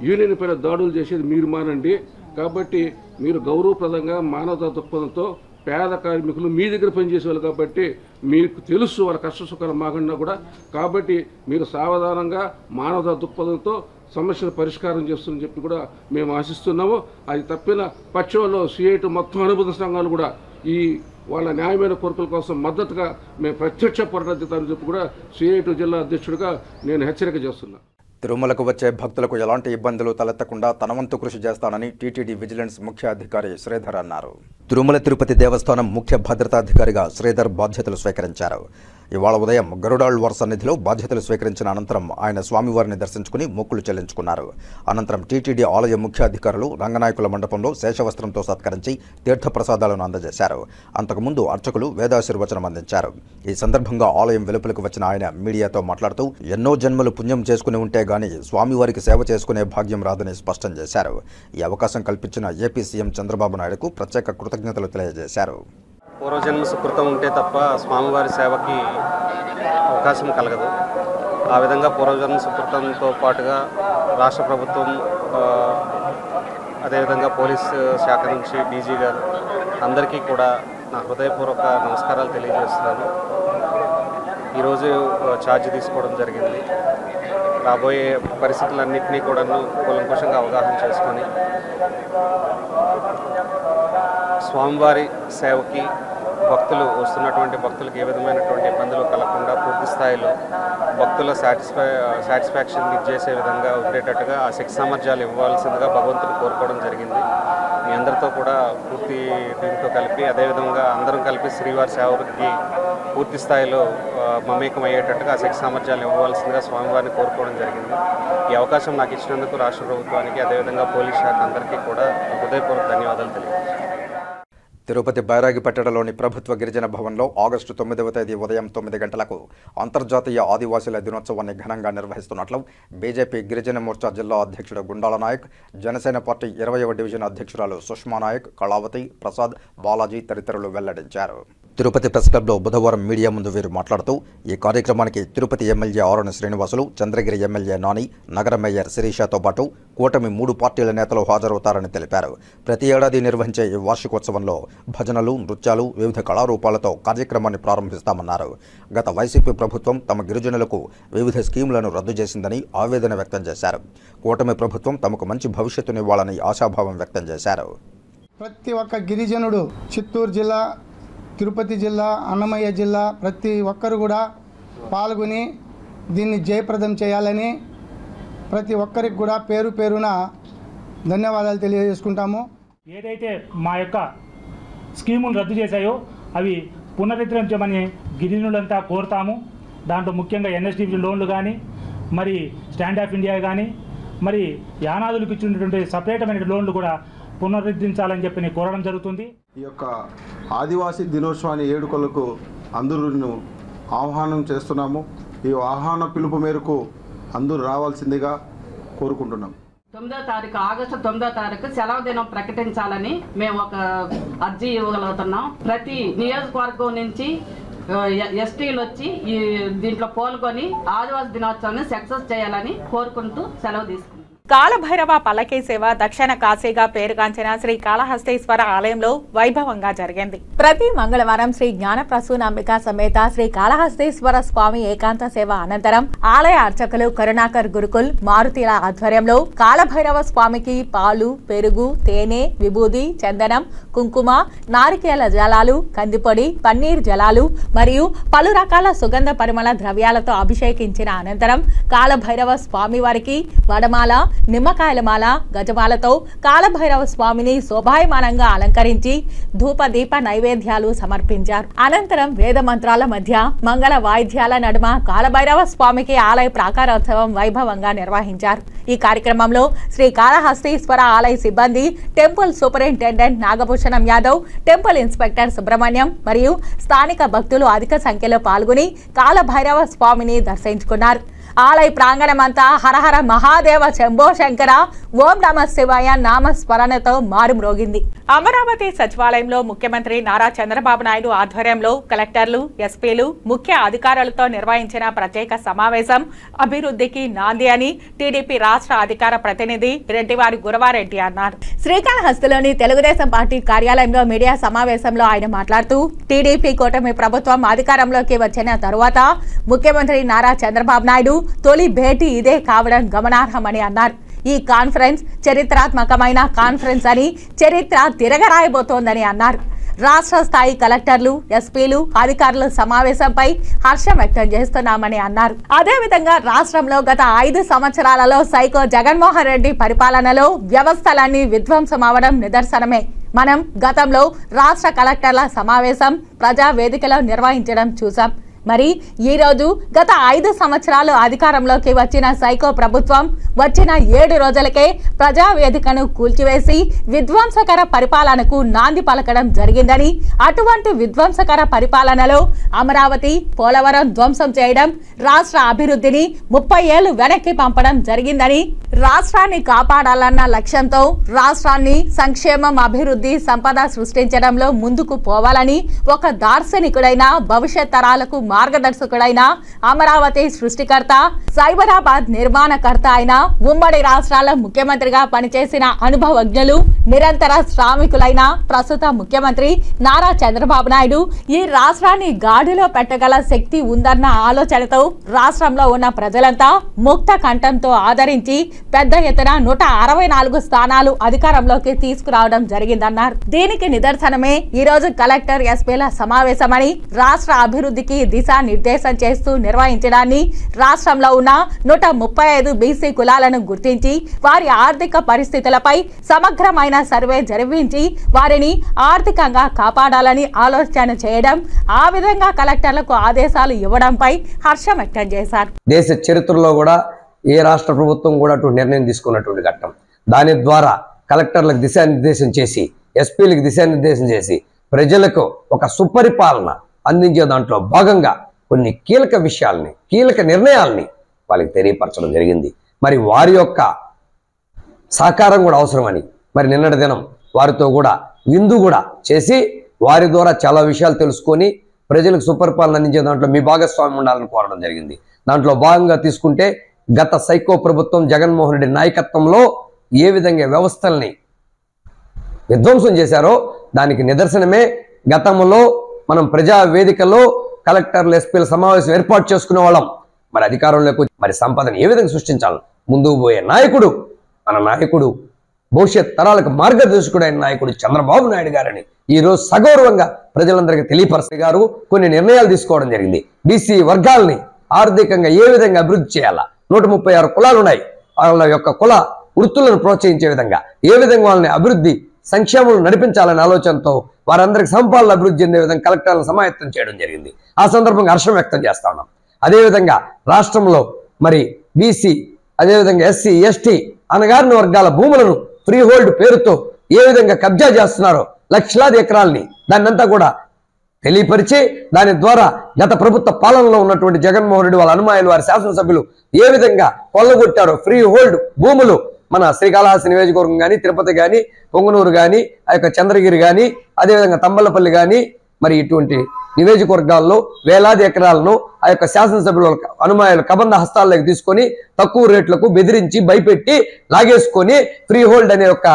యూనియన్ పైన దాడులు చేసేది మీరు మానండి. కాబట్టి మీరు గౌరవప్రదంగా మానవతా దృక్పథంతో పేద కార్మికులు మీ దగ్గర పనిచేసేవాళ్ళు కాబట్టి మీకు తెలుసు వాళ్ళ కష్ట సుఖాలు మాకన్నా కూడా. కాబట్టి మీరు సావధానంగా మానవతా దృక్పథంతో సమస్యలు పరిష్కారం చేస్తుందని చెప్పి కూడా మేము ఆశిస్తున్నాము. అది తప్పిన పక్షంలో సిఐటి మొత్తం అనుబంధ సంఘాలు కూడా ఈ వాళ్ళ న్యాయమైన కోరికల కోసం మద్దతుగా మేము ప్రత్యక్ష పోరాడతామని చెప్పి కూడా సిఐటి జిల్లా అధ్యక్షుడిగా నేను హెచ్చరిక చేస్తున్నాను. తిరుమలకు వచ్చే భక్తులకు ఎలాంటి ఇబ్బందులు తలెత్తకుండా తన వంతు కృషి చేస్తానని టీటీడీ విజిలెన్స్ ముఖ్య అధికారి శ్రీధర్ అన్నారు. తిరుమల తిరుపతి దేవస్థానం ముఖ్య భద్రతాధికారిగా శ్రీధర్ బాధ్యతలు స్వీకరించారు. ఇవాళ ఉదయం గరుడాళ్వార్ సన్నిధిలో బాధ్యతలు స్వీకరించిన అనంతరం ఆయన స్వామివారిని దర్శించుకుని మొక్కులు చెల్లించుకున్నారు. అనంతరం టీటీడీ ఆలయ ముఖ్య అధికారులు రంగనాయకుల మండపంలో శేషవస్త్రంతో సత్కరించి తీర్థప్రసాదాలను అందజేశారు. అంతకుముందు అర్చకులు వేదాశీర్వచనం అందించారు. ఈ సందర్భంగా ఆలయం వెలుపలకు వచ్చిన ఆయన మీడియాతో మాట్లాడుతూ ఎన్నో జన్మలు పుణ్యం చేసుకుని ఉంటే గానీ స్వామివారికి సేవ చేసుకునే భాగ్యం రాదని స్పష్టం చేశారు. ఈ అవకాశం కల్పించిన ఏపీ సీఎం చంద్రబాబు నాయుడుకు ప్రత్యేక కృతజ్ఞతలు తెలియజేశారు. పూర్వజన్మ సుకృతం ఉంటే తప్ప స్వామివారి సేవకి అవకాశం కలగదు. ఆ విధంగా పూర్వజన్మ సుకృతంతో పాటుగా రాష్ట్ర ప్రభుత్వం అదేవిధంగా పోలీస్ శాఖ నుంచి డీజీ గారు అందరికీ కూడా నా హృదయపూర్వక నమస్కారాలు తెలియజేస్తున్నాను. ఈరోజు ఛార్జ్ తీసుకోవడం జరిగింది. రాబోయే పరిస్థితులన్నింటినీ కూడా కూలంకషంగా అవగాహన చేసుకొని స్వామివారి సేవకి వస్తున్నటువంటి భక్తులకు ఏ విధమైనటువంటి ఇబ్బందులు కలగకుండా పూర్తి స్థాయిలో భక్తుల సాటిస్ఫాక్షన్ చేసే విధంగా ఉండేటట్టుగా ఆ శక్తి సామర్థ్యాలు ఇవ్వాల్సిందిగా భగవంతుని కోరుకోవడం జరిగింది. మీ అందరితో కూడా పూర్తి దీంతో కలిపి అదేవిధంగా అందరం కలిపి శ్రీవారి సేవకి పూర్తి స్థాయిలో మమేకం అయ్యేటట్టుగా ఆ శక్తి సామర్థ్యాలు ఇవ్వవలసిందిగా స్వామివారిని కోరుకోవడం జరిగింది. ఈ అవకాశం నాకు ఇచ్చినందుకు రాష్ట్ర ప్రభుత్వానికి అదేవిధంగా పోలీస్ శాఖ అందరికీ కూడా హృదయపూర్వక ధన్యవాదాలు తెలియజేస్తున్నాను. తిరుపతి బైరాగిపట్టణలోని ప్రభుత్వ గిరిజన భవన్లో ఆగస్టు 9వ తేదీ ఉదయం 9 గంటలకు అంతర్జాతీయ ఆదివాసీల దినోత్సవాన్ని ఘనంగా నిర్వహిస్తున్నట్లు బీజేపీ గిరిజన మోర్చా జిల్లా అధ్యక్షుడు గుండాల నాయక్, జనసేన పార్టీ 20వ డివిజన్ అధ్యక్షురాలు సుష్మా నాయక్, కళావతి, ప్రసాద్, బాలాజీ తదితరులు వెల్లడించారు. తిరుపతి ప్రెస్ క్లబ్లో బుధవారం మీడియా ముందు వీరు మాట్లాడుతూ ఈ కార్యక్రమానికి తిరుపతి ఎమ్మెల్యే ఆరుని శ్రీనివాసులు, చంద్రగిరి ఎమ్మెల్యే నాని, నగర మేయర్ శిరీషతో పాటు కూటమి 3 పార్టీల నేతలు హాజరవుతారని తెలిపారు. ప్రతి ఏడాది నిర్వహించే ఈ వార్షికోత్సవంలో భజనలు, నృత్యాలు, వివిధ కళారూపాలతో కార్యక్రమాన్ని ప్రారంభిస్తామన్నారు. గత వైసీపీ ప్రభుత్వం తమ గిరిజనులకు వివిధ స్కీములను రద్దు చేసిందని ఆవేదన వ్యక్తం చేశారు. కూటమి ప్రభుత్వం తమకు మంచి భవిష్యత్తునివ్వాలని ఆశాభావం వ్యక్తం చేశారు. ప్రతి ఒక్క గిరిజనుడు చిత్తూరు జిల్లా, తిరుపతి జిల్లా, అన్నమయ్య జిల్లా ప్రతి ఒక్కరు కూడా పాల్గొని దీన్ని జయప్రదం చేయాలని ప్రతి ఒక్కరికి కూడా పేరు పేరున ధన్యవాదాలు తెలియజేసుకుంటాము. ఏదైతే మా యొక్క స్కీమును రద్దు చేశాయో అవి పునరుద్ధరించమని గిరిజనులంతా కోరుతాము. దాంట్లో ముఖ్యంగా ఎన్ఎస్డిపి లోన్లు కానీ, మరి స్టాండ్ ఆఫ్ ఇండియా కానీ, మరి యానాదులకు ఇచ్చినటువంటి సపరేటమైన లోన్లు కూడా పునరుద్ధరించాలని చెప్పి కోరడం జరుగుతుంది. ఈ యొక్క ఆదివాసీ దినోత్సవాన్ని వేడుకలకు అందరూ ఆహ్వానం చేస్తున్నాము. ఈ ఆహ్వాన పిలుపు మేరకు అందరూ రావాల్సిందిగా కోరుకుంటున్నాం. 9వ తారీఖు ఆగస్టు 9వ తారీఖు సెలవు దినం ప్రకటించాలని మేము ఒక అర్జీ ఇవ్వగలుగుతున్నాం. ప్రతి నియోజకవర్గం నుంచి ఎస్టీలు వచ్చి ఈ దీంట్లో పాల్గొని ఆదివాసీ దినోత్సవాన్ని సక్సెస్ చేయాలని కోరుకుంటూ సెలవు తీసుకుంటాం. కాలభైరవ పల్లకీ సేవ దక్షిణ కాశీగా పేరుగాంచిన శ్రీ కాళహస్తీశ్వర ఆలయంలో వైభవంగా జరిగింది. ప్రతి మంగళవారం శ్రీ జ్ఞానప్రసూనాంబిక సమేత శ్రీ కాళహస్తీశ్వర స్వామి ఏకాంత సేవ అనంతరం ఆలయ అర్చకులు కరుణాకర్ గురుకుల్, మారుతీల ఆధ్వర్యంలో కాలభైరవ స్వామికి పాలు, పెరుగు, తేనె, విభూది, చందనం, కుంకుమ, నారికేల జలాలు, కందిపొడి, పన్నీర్ జలాలు మరియు పలు రకాల సుగంధ పరిమళ ద్రవ్యాలతో అభిషేకించిన అనంతరం కాలభైరవ స్వామి వారికి వడమాల, నిమ్మకాయల మాల, గజమాలతో కాలభైరవ స్వామిని శోభాయమానంగా అలంకరించి ధూప దీప నైవేద్యాలు సమర్పించారు. అనంతరం వేద మంత్రాల మధ్య మంగళ వాయిద్యాల నడుమ కాలభైరవ స్వామికి ఆలయ ప్రాకారోత్సవం వైభవంగా నిర్వహించారు. ఈ కార్యక్రమంలో శ్రీ కాళహస్తీశ్వర ఆలయ సిబ్బంది, temple superintendent Nagabhushanam Yadav, temple inspector Subrahmanyam మరియు స్థానిక భక్తులు అధిక సంఖ్యలో పాల్గొని కాలభైరవ స్వామిని దర్శించుకున్నారు. ఆలయ ప్రాంగణమంతా హరహర మహాదేవ శంభో శంకర, ఓం నమ శివాయ నామస్మరణతో మారుమ్రోగింది. అమరావతి సచివాలయంలో ముఖ్యమంత్రి నారా చంద్రబాబు నాయుడు ఆధ్వర్యంలో కలెక్టర్లు, ఎస్పీలు, ముఖ్య అధికారులతో నిర్వహించిన ప్రత్యేక సమావేశం అభివృద్ధికి నాంది అని టీడీపీ రాష్ట్ర అధికార ప్రతినిధి రెడ్డివారి గురవారెడ్డి అన్నారు. శ్రీకాళహస్తిలోని తెలుగుదేశం పార్టీ కార్యాలయంలో మీడియా సమావేశంలో ఆయన మాట్లాడుతూ టీడీపీ కూటమి ప్రభుత్వం అధికారంలోకి వచ్చిన తరువాత ముఖ్యమంత్రి నారా చంద్రబాబు నాయుడు తొలి భేటీ ఇదే కావడం గమనార్హమని అన్నారు. ఈ కాన్ఫరెన్స్ చరిత్రాత్మకమైన కాన్ఫరెన్స్ అని, చరిత్ర తిరగరాయబోతోందని అన్నారు. రాష్ట్ర స్థాయి కలెక్టర్లు, ఎస్పీలు, అధికారుల సమావేశంపై హర్షం వ్యక్తం చేస్తున్నామని అన్నారు. అదేవిధంగా రాష్ట్రంలో గత 5 సంవత్సరాలలో సైకో జగన్మోహన్ రెడ్డి పరిపాలనలో వ్యవస్థలన్నీ విధ్వంసం అవడం నిదర్శనమే. మనం గతంలో రాష్ట్ర కలెక్టర్ల సమావేశం ప్రజా వేదికలో నిర్వహించడం చూసాం. మరి ఈ రోజు గత 5 సంవత్సరాలు అధికారంలోకి వచ్చిన సైకో ప్రభుత్వం వచ్చిన 7 రోజులకే ప్రజావేదికను కూల్చివేసి విధ్వంసకర పరిపాలనకు నాంది పలకడం జరిగిందని, అటువంటి విధ్వంసకర పరిపాలనలో అమరావతి, పోలవరం ధ్వంసం చేయడం, రాష్ట్ర అభివృద్ధిని 30 ఏళ్లు వెనక్కి పంపడం జరిగిందని, రాష్ట్రాన్ని కాపాడాలన్న లక్ష్యంతో రాష్ట్రాన్ని సంక్షేమం, అభివృద్ధి, సంపద సృష్టించడంలో ముందుకు పోవాలని ఒక దార్శనికుడైన భవిష్యత్ తరాలకు మార్గదర్శకుడైన అమరావతి సృష్టికర్త సైబరాబాద్ నిర్మాణకర్త అయిన ఉమ్మడి రాష్ట్రాల ముఖ్యమంత్రిగా పనిచేసిన అనుభవజ్ఞులు నిరంతర శ్రామికులైన ప్రస్తుత ముఖ్యమంత్రి నారా చంద్రబాబు నాయుడు ఈ రాష్ట్రాన్ని గాడిలో పెట్టగల శక్తి ఉందన్న ఆలోచనతో రాష్ట్రంలో ఉన్న ప్రజలంతా ముక్త కంఠంతో ఆదరించి పెద్ద ఎత్తున 164 స్థానాలు అధికారంలోకి తీసుకురావడం జరిగిందన్నారు. దీనికి నిదర్శనమే ఈ రోజు కలెక్టర్ ఎస్పీల సమావేశమని రాష్ట్ర అభివృద్ధికి దిశానిర్దేశం చేస్తూ నిర్వహించడాన్ని రాష్ట్రంలో ఉన్న 135 బీసీ కులాలను గుర్తించి వారి ఆర్థిక పరిస్థితులపై సమగ్రమైన సర్వే జరిపించి వారిని ఆర్థికంగా కాపాడాలని ఆలోచన చేయడం, ఆ విధంగా కలెక్టర్లకు ఆదేశాలు ఇవ్వడంపై హర్షం వ్యక్తం చేశారు. దేశ చరిత్రలో కూడా ఏ రాష్ట్ర ప్రభుత్వం కూడా అటువంటి నిర్ణయం తీసుకున్నటువంటి ఘట్టం. దాని ద్వారా కలెక్టర్లకు దిశానిర్దేశం చేసి, ఎస్పీలకు దిశానిర్దేశం చేసి ప్రజలకు ఒక సుపరిపాలన అందించే దాంట్లో భాగంగా కొన్ని కీలక విషయాల్ని, కీలక నిర్ణయాల్ని వాళ్ళకి తెలియపరచడం జరిగింది. మరి వారి యొక్క సహకారం కూడా అవసరమని మరి నిన్నటి దినం వారితో కూడా విందు కూడా చేసి వారి ద్వారా చాలా విషయాలు తెలుసుకొని ప్రజలకు సుపరిపాలన అందించే దాంట్లో మీ భాగస్వామ్యం ఉండాలని కోరడం జరిగింది. దాంట్లో భాగంగా తీసుకుంటే గత సైకో ప్రభుత్వం జగన్మోహన్ రెడ్డి నాయకత్వంలో ఏ విధంగా వ్యవస్థల్ని విధ్వంసం చేశారో దానికి నిదర్శనమే గతంలో మనం ప్రజా వేదికలో కలెక్టర్లు ఎస్పీల సమావేశం ఏర్పాటు చేసుకునే వాళ్ళం. మరి అధికారంలోకి మరి సంపదను ఏ విధంగా సృష్టించాలి, ముందుకు పోయే నాయకుడు మన నాయకుడు, భవిష్యత్ తరాలకు మార్గదర్శకుడైన నాయకుడు చంద్రబాబు నాయుడు గారని ఈరోజు సగౌరవంగా ప్రజలందరికీ తెలియపరచే గారు కొన్ని నిర్ణయాలు తీసుకోవడం జరిగింది. బీసీ వర్గాల్ని ఆర్థికంగా ఏ విధంగా అభివృద్ధి చేయాలా, 136 కులాలు ఉన్నాయి, వాళ్ళ యొక్క కుల వృత్తులను ప్రోత్సహించే విధంగా ఏ విధంగా వాళ్ళని అభివృద్ధి సంక్షేమం నడిపించాలనే ఆలోచనతో వారందరికీ సంపాదన అభివృద్ధి చెందే విధంగా కలెక్టర్లను సమాయత్తం చేయడం జరిగింది. ఆ సందర్భంగా హర్షం వ్యక్తం చేస్తా ఉన్నాం. అదేవిధంగా రాష్ట్రంలో మరి బీసీ, అదేవిధంగా ఎస్సీ, ఎస్టీ అనగారిన వర్గాల భూములను ఫ్రీ హోల్డ్ పేరుతో ఏ విధంగా కబ్జా చేస్తున్నారో లక్షలాది ఎకరాల్ని దాన్నంతా కూడా తెలియపరిచి దాని ద్వారా గత ప్రభుత్వ పాలనలో ఉన్నటువంటి జగన్మోహన్ రెడ్డి వాళ్ళ అనుమాయులు, వారి శాసనసభ్యులు ఏ విధంగా కొల్లగొట్టారో ఫ్రీ హోల్డ్ భూములు మన శ్రీకాళహస్తి నియోజకవర్గం కానీ, తిరుపతి కానీ, పొంగనూరు కానీ, ఆ యొక్క చంద్రగిరి కానీ, అదేవిధంగా తంబలపల్లి కానీ మరి ఇటువంటి నియోజకవర్గాల్లో వేలాది ఎకరాలను ఆ యొక్క శాసనసభ్యుల అనుమాయాలు కబంధ హస్తాల్లోకి తీసుకొని తక్కువ రేట్లకు బెదిరించి భయపెట్టి లాగేసుకొని ఫ్రీ హోల్డ్ అనే ఒక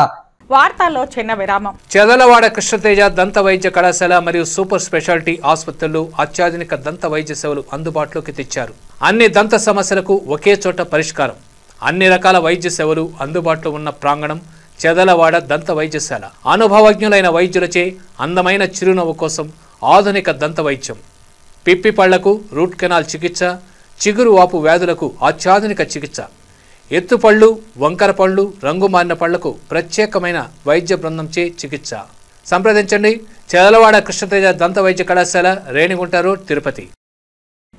వార్తల్లో చిన్న విరామం. చెదలవాడ కృష్ణతేజ దంత వైద్య కళాశాల మరియు సూపర్ స్పెషాలిటీ ఆసుపత్రులు అత్యాధునిక దంత వైద్య సేవలు అందుబాటులోకి తెచ్చారు. అన్ని దంత సమస్యలకు ఒకే చోట పరిష్కారం, అన్ని రకాల వైద్య సేవలు అందుబాటులో ఉన్న ప్రాంగణం చెదలవాడ దంత వైద్యశాల. అనుభవజ్ఞులైన వైద్యులచే అందమైన చిరునవ్వు కోసం ఆధునిక దంత వైద్యం, పిప్పి పళ్లకు రూట్ కెనాల్ చికిత్స, చిగురు వాపు వ్యాధులకు అత్యాధునిక చికిత్స, ఎత్తుపళ్ళు, వంకర పళ్ళు, రంగు మారిన పళ్లకు ప్రత్యేకమైన వైద్య బృందంచే చికిత్స. సంప్రదించండి చెదలవాడ కృష్ణతేజ దంత వైద్య కళాశాల, రేణిగుంట రోడ్, తిరుపతి.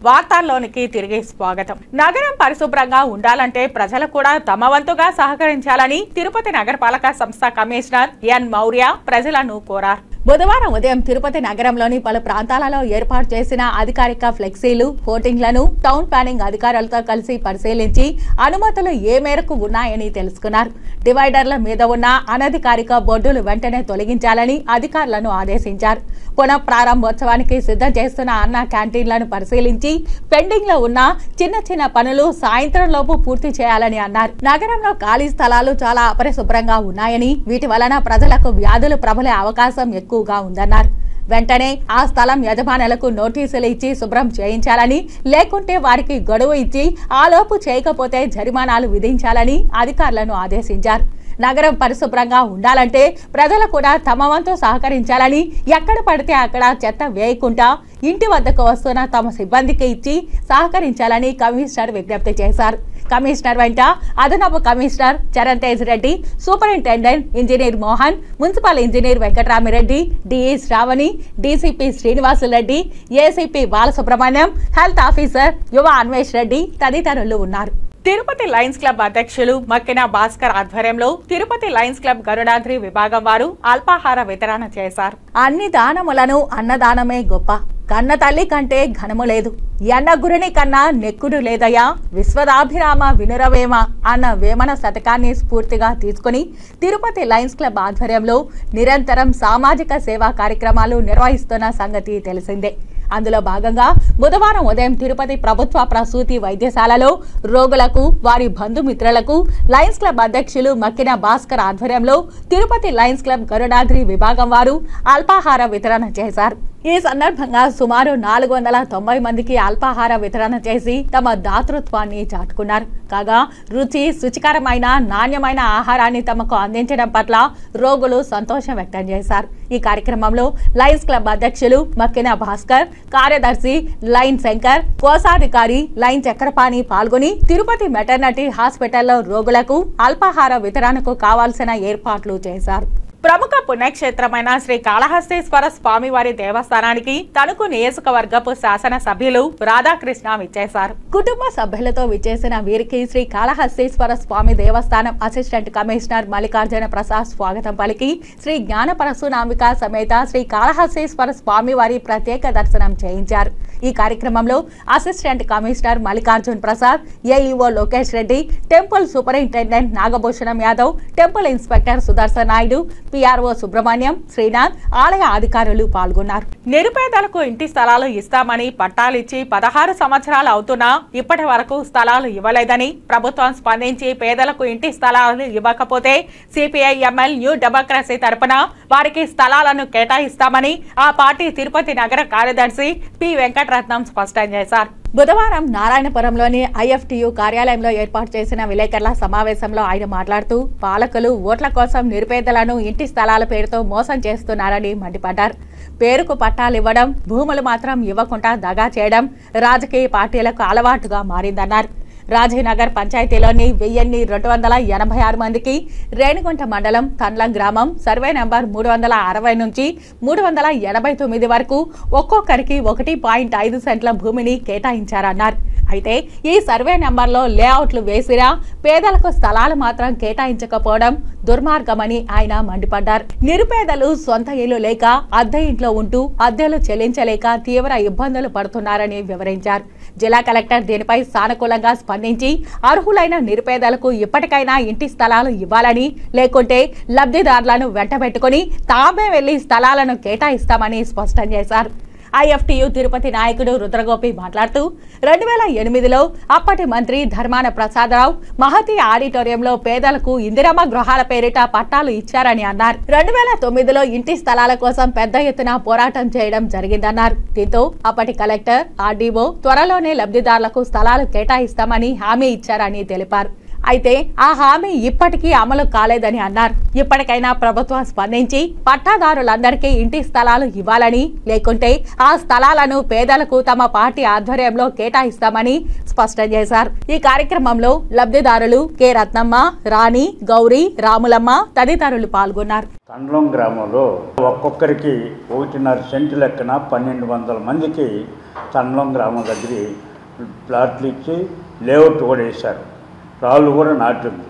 వార్తల్లోనికి తిరిగి స్వాగతం. నగరం పరిశుభ్రంగా ఉండాలంటే ప్రజలు కూడా తమ వంతుగా సహకరించాలని తిరుపతి నగరపాలక సంస్థ కమిషనర్ ఎన్ మౌర్య ప్రజలను కోరారు. బుధవారం ఉదయం తిరుపతి నగరంలోని పలు ప్రాంతాలలో ఏర్పాటు చేసిన అధికారిక ఫ్లెక్సీలు, హోర్డింగ్లను టౌన్ ప్లానింగ్ అధికారులతో కలిసి పరిశీలించి అనుమతులు ఏ మేరకు ఉన్నాయని తెలుసుకున్నారు. డివైడర్ల మీద ఉన్న అనధికారిక బోర్డులు వెంటనే తొలగించాలని అధికారులను ఆదేశించారు. పునః ప్రారంభోత్సవానికి సిద్ధం చేస్తున్న అన్న క్యాంటీన్లను పరిశీలించి పెండింగ్ లో ఉన్న చిన్న చిన్న పనులు సాయంత్రం లోపు పూర్తి చేయాలని అన్నారు. నగరంలో ఖాళీ స్థలాలు చాలా అపరిశుభ్రంగా ఉన్నాయని, వీటి వలన ప్రజలకు వ్యాధులు ప్రబలే అవకాశం ఎక్కువగా ఉందన్నారు. వెంటనే ఆ స్థలం యజమానులకు నోటీసులు ఇచ్చి శుభ్రం చేయించాలని, లేకుంటే వారికి గడువు ఇచ్చి ఆలోపు చేయకపోతే జరిమానాలు విధించాలని అధికారులను ఆదేశించారు. నగరం పరిశుభ్రంగా ఉండాలంటే ప్రజలు కూడా తమ వంతు సహకరించాలని, ఎక్కడ పడితే అక్కడ చెత్త వేయకుండా ఇంటి వద్దకు వస్తున్న తమ సిబ్బందికి ఇచ్చి సహకరించాలని కమిషనర్ విజ్ఞప్తి చేశారు. కమిషనర్ వెంట అదనపు commissioner Charan Tej Reddy, superintendent engineer Mohan, municipal engineer Venkataramireddy, DE Sravani, DCP Srinivasulareddy, ACP Balasubrahmanyam, health officer Yuva Anvesh Reddy తదితరులు ఉన్నారు. తిరుపతి లయన్స్ క్లబ్ అధ్యక్షులు మక్కిన భాస్కర్ ఆధ్వర్యంలో తిరుపతి లయన్స్ క్లబ్ గరుడాద్రి విభాగం వారు అల్పాహార వితరణ చేశారు. అన్ని దానములను అన్నదానమే గొప్ప, కన్న తల్లి కంటే ఘనము లేదు, ఎన్న గురిని కన్నా నెక్కుడు లేదయ్యా, విశ్వదాభిరామ వినురవేమ అన్న వేమన శతకాన్ని స్ఫూర్తిగా తీసుకుని తిరుపతి లయన్స్ క్లబ్ ఆధ్వర్యంలో నిరంతరం సామాజిక సేవా కార్యక్రమాలు నిర్వహిస్తున్న సంగతి తెలిసిందే. అందులో భాగంగా బుధవారం ఉదయం తిరుపతి ప్రభుత్వ ప్రసూతి వైద్యశాలలో రోగులకు వారి బంధుమిత్రులకు లయన్స్ క్లబ్ అధ్యక్షులు మక్కిన భాస్కర్ ఆధ్వర్యంలో తిరుపతి లయన్స్ క్లబ్ గరుడాద్రి విభాగం వారు అల్పాహార వితరణ చేశారు. ఈ సందర్భంగా సుమారు 490 మందికి అల్పాహార వితరణ చేసి తమ దాతృత్వాన్ని చాటుకున్నారు. కాగా రుచి శుచికరమైన నాణ్యమైన ఆహారాన్ని తమకు అందించడం పట్ల రోగులు సంతోషం వ్యక్తం చేశారు. ఈ కార్యక్రమంలో లయన్స్ క్లబ్ అధ్యక్షులు మక్కిన భాస్కర్, కార్యదర్శి లైన్ శంకర్, కోశాధికారి లైన్ చక్రపాణి పాల్గొని తిరుపతి మెటర్నిటీ హాస్పిటల్లో రోగులకు అల్పాహార వితరణకు కావాల్సిన ఏర్పాట్లు చేశారు. ప్రముఖ పుణ్యక్షేత్రమైన శ్రీ కాళహస్తీశ్వర స్వామివారి దేవస్థానానికి తణుకు నియోజకవర్గపు శాసన సభ్యులు రాధాకృష్ణ విచ్చేశారు. కుటుంబ సభ్యులతో విచ్చేసిన వీరికి శ్రీ కాళహస్తీశ్వర స్వామి దేవస్థానం అసిస్టెంట్ కమిషనర్ మల్లికార్జున ప్రసాద్ స్వాగతం పలికి శ్రీ జ్ఞానపరశునాంబిక సమేత శ్రీ కాళహస్తీశ్వర స్వామివారి ప్రత్యేక దర్శనం చేయించారు. ఈ కార్యక్రమంలో assistant commissioner Mallikarjuna Prasad, AEO Lokesh Reddy, temple superintendent Nagabhushanam Yadav, temple inspector Sudarshan Naidu, PRO Subrahmanyam, Srinath, ఆలయ అధికారులు పాల్గొన్నారు. నిరుపేదలకు ఇంటి స్థలాలు ఇస్తామని పట్టాలిచ్చి 16 సంవత్సరాలు అవుతున్నా ఇప్పటి వరకు స్థలాలు ఇవ్వలేదని ప్రభుత్వం స్పందించి పేదలకు ఇంటి స్థలాలు ఇవ్వకపోతే సిపిఐ ఎంఎల్ న్యూ డెమోక్రసీ తరపున వారికి స్థలాలను కేటాయిస్తామని ఆ పార్టీ తిరుపతి నగర కార్యదర్శి పి వెంకటరత్నం స్పష్టం చేశారు. బుధవారం నారాయణపురంలోని ఐఎఫ్టియు కార్యాలయంలో ఏర్పాటు చేసిన విలేకరుల సమావేశంలో ఆయన మాట్లాడుతూ పాలకులు ఓట్ల కోసం నిరుపేదలను ఇంటి స్థలాల పేరుతో మోసం చేస్తున్నారని మండిపడ్డారు. పేరుకు పట్టాలివ్వడం, భూములు మాత్రం ఇవ్వకుండా దగా చేయడం రాజకీయ పార్టీలకు అలవాటుగా మారిందన్నారు. రాజీనగర్ పంచాయతీలోని 1286 మందికి రేణిగుంట మండలం తండ్లం గ్రామం సర్వే నంబర్ 360 నుంచి 389 వరకు ఒక్కొక్కరికి 1.5 సెంట్ల భూమిని కేటాయించారన్నారు. అయితే ఈ సర్వే నెంబర్లో లేఅవుట్లు వేసినా పేదలకు స్థలాలు మాత్రం కేటాయించకపోవడం దుర్మార్గమని ఆయన మండిపడ్డారు. నిరుపేదలు సొంత ఇల్లు లేక అద్దె ఇంట్లో ఉంటూ అద్దెలు చెల్లించలేక తీవ్ర ఇబ్బందులు పడుతున్నారని వివరించారు. జిల్లా కలెక్టర్ దీనిపై సానుకూలంగా స్పందించి అర్హులైన నిరుపేదలకు ఇప్పటికైనా ఇంటి స్థలాలు ఇవ్వాలని, లేకుంటే లబ్ధిదారులను వెంటబెట్టుకుని తామే వెళ్లి స్థలాలను కేటాయిస్తామని స్పష్టం చేశారు. ఐఎఫ్టియు తిరుపతి నాయకుడు రుద్రగోపి మాట్లాడుతూ 2008లో అప్పటి మంత్రి ధర్మాన ప్రసాదరావు మహతి ఆడిటోరియంలో పేదలకు ఇందిరమ్మ గృహాల పేరిట పట్టాలు ఇచ్చారని అన్నారు. 2009లో ఇంటి స్థలాల కోసం పెద్ద ఎత్తున పోరాటం చేయడం జరిగిందన్నారు. దీంతో అప్పటి కలెక్టర్, ఆర్డీఓ త్వరలోనే లబ్ధిదారులకు స్థలాలు కేటాయిస్తామని హామీ ఇచ్చారని తెలిపారు. అయితే ఆ హామీ ఇప్పటికీ అమలు కాలేదని అన్నారు. ఇప్పటికైనా ప్రభుత్వం స్పందించి పట్టాదారులందరికీ ఇంటి స్థలాలు ఇవ్వాలని, లేకుంటే ఆ స్థలాలను పేదలకు తమ పార్టీ ఆధ్వర్యంలో కేటాయిస్తామని స్పష్టం చేశారు. ఈ కార్యక్రమంలో లబ్ధిదారులు కె రత్నమ్మ, రాణి, గౌరీ, రాములమ్మ తదితరులు పాల్గొన్నారు. తండ్లం గ్రామంలో ఒక్కొక్కరికి 1.5 సెంటు లెక్కన 1200 మందికి తండ్లం గ్రామం దగ్గర ప్లాట్లు ఇచ్చి లేఅవుట్ కూడా వేశారు. రాళ్ళు కూడా నాటింది.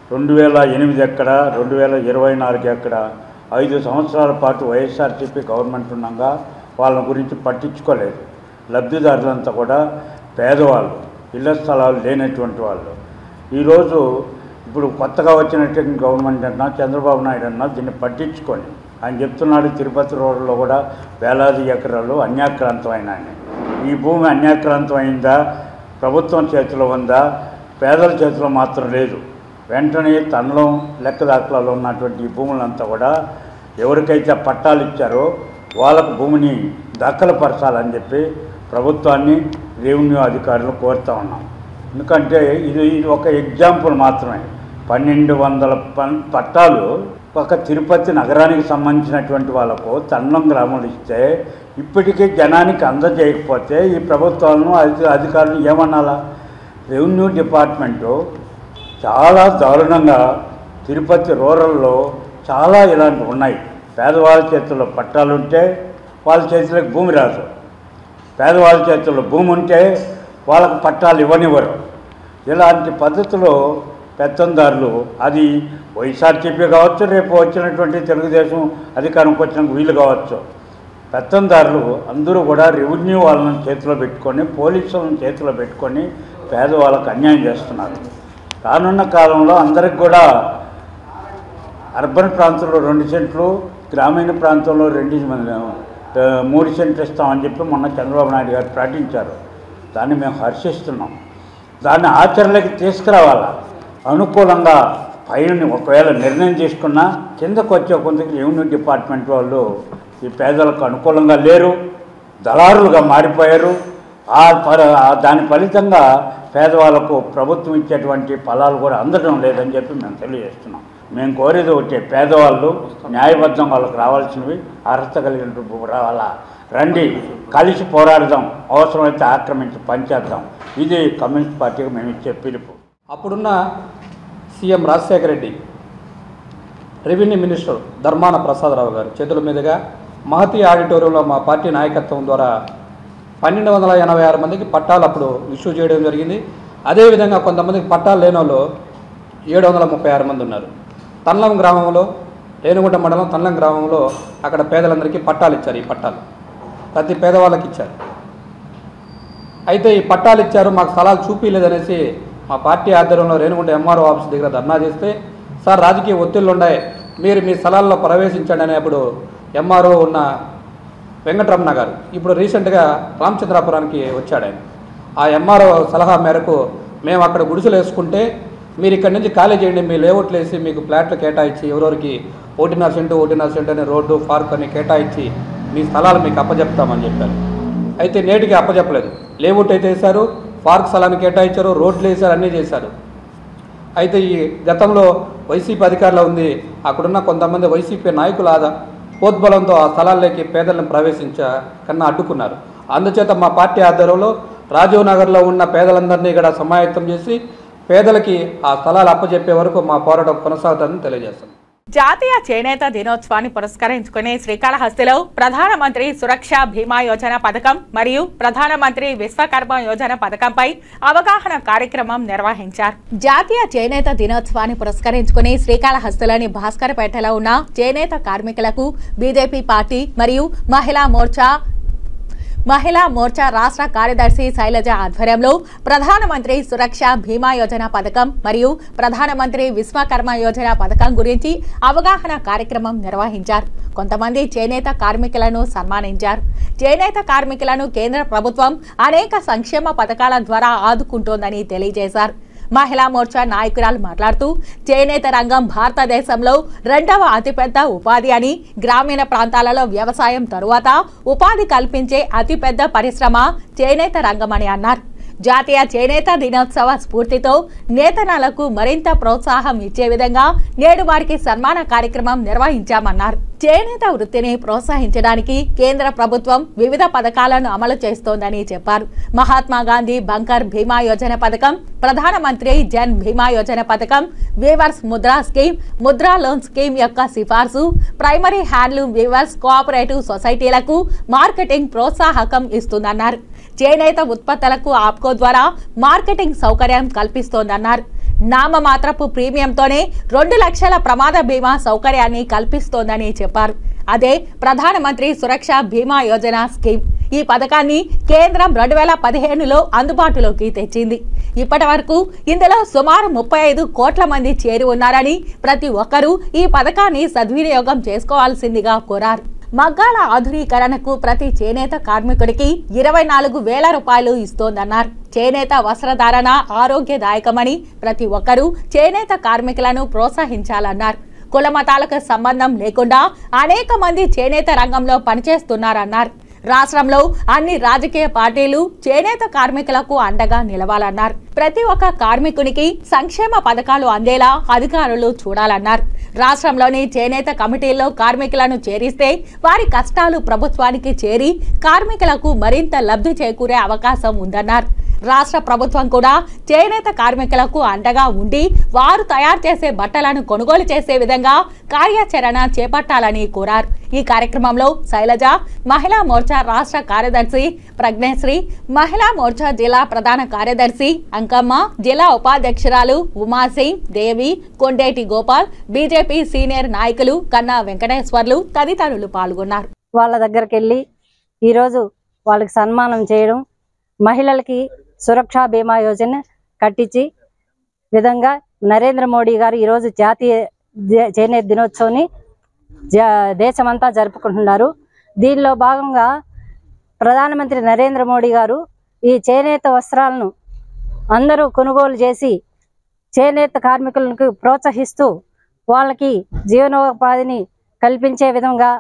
2008 ఎక్కడ, 2024 ఎక్కడ, 5 సంవత్సరాల పాటు వైఎస్ఆర్సీపీ గవర్నమెంట్ ఉండగా వాళ్ళ గురించి పట్టించుకోలేదు. లబ్ధిదారులంతా కూడా పేదవాళ్ళు, ఇళ్ల స్థలాలు లేనటువంటి వాళ్ళు. ఈరోజు ఇప్పుడు కొత్తగా వచ్చినటువంటి గవర్నమెంట్ అన్నా, చంద్రబాబు నాయుడు అన్నా దీన్ని పట్టించుకొని ఆయన చెప్తున్నాడు తిరుపతి రోడ్లో కూడా వేలాది ఎకరాలు అన్యాక్రాంతమైనాయని. ఈ భూమి అన్యాక్రాంతమైందా, ప్రభుత్వం చేతిలో ఉందా, పేదల చేతిలో మాత్రం లేదు. వెంటనే తండ్లం లెక్క దాఖలాలో ఉన్నటువంటి ఈ భూములంతా కూడా ఎవరికైతే పట్టాలు ఇచ్చారో వాళ్ళకు భూమిని దాఖలపరచాలని చెప్పి ప్రభుత్వాన్ని, రెవెన్యూ అధికారులు కోరుతూ ఉన్నాం. ఎందుకంటే ఇది ఒక ఎగ్జాంపుల్ మాత్రమే. 1200 పట్టాలు ఒక తిరుపతి నగరానికి సంబంధించినటువంటి వాళ్ళకు తండ్లం గ్రామంలో ఇస్తే ఇప్పటికీ జనానికి అందజేయకపోతే ఈ ప్రభుత్వాలను అధికారులు ఏమనాలా? రెవెన్యూ డిపార్ట్మెంటు చాలా దారుణంగా తిరుపతి రూరల్లో చాలా ఇలాంటివి ఉన్నాయి. పేదవాళ్ళ చేతుల్లో పట్టాలుంటే వాళ్ళ చేతిలోకి భూమి రాదు, పేదవాళ్ళ చేతుల్లో భూమి ఉంటే వాళ్ళకు పట్టాలు ఇవ్వనివ్వరు. ఇలాంటి పద్ధతిలో పెత్తందారులు, అది వైఎస్ఆర్సీపీ కావచ్చు, రేపు వచ్చినటువంటి తెలుగుదేశం అధికారంకి వచ్చిన వీళ్ళు కావచ్చు, పెత్తందారులు అందరూ కూడా రెవెన్యూ వాళ్ళని చేతిలో పెట్టుకొని, పోలీసులను చేతిలో పెట్టుకొని పేదవాళ్ళకు అన్యాయం చేస్తున్నారు. రానున్న కాలంలో అందరికి కూడా అర్బన్ ప్రాంతంలో 2 సెంట్లు, గ్రామీణ ప్రాంతంలో 3 సెంట్లు ఇస్తామని చెప్పి మొన్న చంద్రబాబు నాయుడు గారు ప్రకటించారు. దాన్ని మేము హర్షిస్తున్నాం. దాన్ని ఆచరణలోకి తీసుకురావాలా. అనుకూలంగా పైన ఒకవేళ నిర్ణయం తీసుకున్నా కిందకు వచ్చే కొంతకి రెవెన్యూ డిపార్ట్మెంట్ వాళ్ళు ఈ పేదలకు అనుకూలంగా లేరు, దళారులుగా మారిపోయారు. దాని ఫలితంగా పేదవాళ్ళకు ప్రభుత్వం ఇచ్చేటువంటి ఫలాలు కూడా అందడం లేదని చెప్పి మేము తెలియజేస్తున్నాం. మేము కోరేది ఒకటే, పేదవాళ్ళు న్యాయబద్ధంగా వాళ్ళకి రావాల్సినవి అర్హత కలిగినట్టు రావాలా. రండి, కలిసి పోరాడదాం, అవసరమైతే ఆక్రమించి పనిచేద్దాం. ఇది కమ్యూనిస్ట్ పార్టీకి మేము ఇచ్చే పిలుపు. అప్పుడున్న CM Rajasekhara Reddy, revenue minister Dharmana Prasadarao గారు చేతుల మీదుగా మహతి ఆడిటోరియంలో మా పార్టీ నాయకత్వం ద్వారా 1286 మందికి పట్టాలు అప్పుడు ఇష్యూ చేయడం జరిగింది. అదేవిధంగా కొంతమందికి పట్టాలు లేని వాళ్ళు 736 మంది ఉన్నారు. తన్లం గ్రామంలో, రేణుగుంట మండలం తన్లం గ్రామంలో అక్కడ పేదలందరికీ పట్టాలు ఇచ్చారు. ఈ పట్టాలు ప్రతి పేదవాళ్ళకి ఇచ్చారు. అయితే ఈ పట్టాలు ఇచ్చారు, మాకు స్థలాలు చూపించలేదనేసి మా పార్టీ ఆధ్వర్యంలో రేణుగుంట ఎంఆర్ఓ ఆఫీస్ దగ్గర ధర్నా చేస్తే, సార్ రాజకీయ ఒత్తిళ్ళు ఉన్నాయి, మీరు మీ స్థలాల్లో ప్రవేశించండి అనేప్పుడు ఎంఆర్ఓ ఉన్న వెంకటరమణ గారు ఇప్పుడు రీసెంట్గా రామచంద్రాపురానికి వచ్చాడు. ఆయన ఆ ఎంఆర్ఓ సలహా మేరకు మేము అక్కడ గుడిసెలు వేసుకుంటే మీరు ఇక్కడి నుంచి ఖాళీ చేయండి, మీ లేఅవుట్లు వేసి మీకు ఫ్లాట్లు కేటాయించి ఎవరెవరికి 1.5 సెంటు అని రోడ్డు పార్క్ అని కేటాయించి మీ స్థలాలు మీకు అప్పచెప్తామని చెప్పారు. అయితే నేటికి అప్పచెప్పలేదు. లేఅవుట్ అయితే వేశారు, పార్క్ స్థలాన్ని కేటాయించారు, రోడ్లు వేశారు, అన్నీ చేశారు. అయితే ఈ గతంలో వైసీపీ అధికారంలో ఉంది, అక్కడున్న కొంతమంది వైసీపీ నాయకుల పోద్బలంతో ఆ స్థలాల్లోకి పేదలను కన్నా అడ్డుకున్నారు. అందుచేత మా పార్టీ ఆధ్వర్యంలో రాజీవ్ నగర్లో ఉన్న పేదలందరినీ ఇక్కడ సమాయత్తం చేసి పేదలకి ఆ స్థలాలు అప్పచెప్పే వరకు మా పోరాటం కొనసాగుతుందని తెలియజేస్తాం. జాతీయ చేనేత దినోత్సవాన్ని పురస్కరించుకుని శ్రీకాళహస్తిలో ప్రధానమంత్రి సురక్ష బీమా యోజన పథకం మరియు ప్రధానమంత్రి విశ్వకర్మ యోజన పథకంపై అవగాహన కార్యక్రమం నిర్వహించారు. జాతీయ చేనేత దినోత్సవాన్ని పురస్కరించుకుని శ్రీకాళహస్తిలోని భాస్కర్పేటలో ఉన్న చేనేత కార్మికులకు బీజేపీ పార్టీ మరియు మహిళా మోర్చా రాష్ట్ర కార్యదర్శి శైలజ ఆధ్వర్యంలో ప్రధానమంత్రి సురక్ష బీమా యోజన పథకం మరియు ప్రధానమంత్రి విశ్వకర్మ యోజన పథకం గురించి అవగాహన కార్యక్రమం నిర్వహించారు. కొంతమంది చేనేత కార్మికులను సన్మానించారు. చేనేత కార్మికులను కేంద్ర ప్రభుత్వం అనేక సంక్షేమ పథకాల ద్వారా ఆదుకుంటోందని తెలియజేశారు. మహిళా మోర్చా నాయకురాలు మాట్లాడుతూ చేనేత రంగం భారతదేశంలో 2వ అతిపెద్ద ఉపాధి అని, గ్రామీణ ప్రాంతాలలో వ్యవసాయం తరువాత ఉపాధి కల్పించే అతిపెద్ద పరిశ్రమ చేనేత రంగమని అన్నారు. జాతీయ చేనేత దినోత్సవ స్ఫూర్తితో నేతన్నలకు మరింత ప్రోత్సాహం ఇచ్చే విధంగా నేడు వారికి సన్మాన కార్యక్రమం నిర్వహించామన్నారు. చేనేత వృత్తిని ప్రోత్సహించడానికి కేంద్ర ప్రభుత్వం వివిధ పథకాలను అమలు చేస్తోందని చెప్పారు. మహాత్మా గాంధీ బంకర్ బీమా యోజన పథకం, ప్రధానమంత్రి జన్ బీమా యోజన పథకం, weavers Mudra scheme, Mudra loan scheme యొక్క సిఫార్సు, ప్రైమరీ హ్యాండ్లూమ్ వీవర్స్ కోఆపరేటివ్ సొసైటీలకు మార్కెటింగ్ ప్రోత్సాహకం ఇస్తుందన్నారు. చేనేత ఉత్పత్తులకు ఆప్కో ద్వారా మార్కెటింగ్ సౌకర్యం కల్పిస్తోందన్నారు. నామమాత్రపు ప్రీమియంతోనే 2 లక్షల ప్రమాద బీమా సౌకర్యాన్ని కల్పిస్తోందని చెప్పారు. అదే ప్రధానమంత్రి సురక్ష బీమా యోజన స్కీమ్. ఈ పథకాన్ని కేంద్రం 2015లో అందుబాటులోకి తెచ్చింది. ఇప్పటి వరకు ఇందులో సుమారు 35 కోట్ల మంది చేరి ఉన్నారని, ప్రతి ఒక్కరూ ఈ పథకాన్ని సద్వినియోగం చేసుకోవాల్సిందిగా కోరారు. మగ్గాల ఆధునీకరణకు ప్రతి చేనేత కార్మికుడికి 24,000 రూపాయలు ఇస్తోందన్నారు. చేనేత వస్త్రధారణ ఆరోగ్యదాయకమని, ప్రతి ఒక్కరూ చేనేత కార్మికులను ప్రోత్సహించాలన్నారు. కుల మతాలకు సంబంధం లేకుండా అనేక మంది చేనేత రంగంలో పనిచేస్తున్నారన్నారు. రాష్ట్రంలో అన్ని రాజకీయ పార్టీలు చేనేత కార్మికులకు అండగా నిలవాలన్నారు. ప్రతి ఒక్క కార్మికునికి సంక్షేమ పథకాలు అందేలా అధికారులు చూడాలన్నారు. రాష్ట్రంలోని చేనేత కమిటీల్లో కార్మికులను చేరిస్తే వారి కష్టాలు ప్రభుత్వానికి చేరి కార్మికులకు మరింత లబ్ధి చేకూరే అవకాశం ఉందన్నారు. రాష్ట్ర ప్రభుత్వం కూడా చేనేత కార్మికులకు అండగా ఉండి వారు తయారు చేసే బట్టలను కొనుగోలు చేసే విధంగా కార్యాచరణ చేపట్టాలని కోరారు. ఈ కార్యక్రమంలో శైలజ, మహిళా మోర్చా రాష్ట్ర కార్యదర్శి ప్రజ్ఞశ్రీ, మహిళా మోర్చా జిల్లా ప్రధాన కార్యదర్శి అంకమ్మ, జిల్లా ఉపాధ్యక్షురాలు ఉమాసింగ్, దేవి, కొండేటి గోపాల్, బీజేపీ సీనియర్ నాయకులు కన్నా వెంకటేశ్వర్లు తదితరులు పాల్గొన్నారు. వాళ్ళ దగ్గరికి వెళ్ళి ఈరోజు వాళ్ళకి సన్మానం చేయడం, మహిళలకి సురక్షా బీమా యోజన కట్టించి విధంగా నరేంద్ర మోడీ గారు ఈరోజు జాతీయ చేనేత దినోత్సవాన్ని దేశమంతా జరుపుకుంటున్నారు. దీనిలో భాగంగా ప్రధానమంత్రి నరేంద్ర మోడీ గారు ఈ చేనేత వస్త్రాలను అందరూ కొనుగోలు చేసి చేనేత కార్మికులకు ప్రోత్సహిస్తూ వాళ్ళకి జీవనోపాధిని కల్పించే విధంగా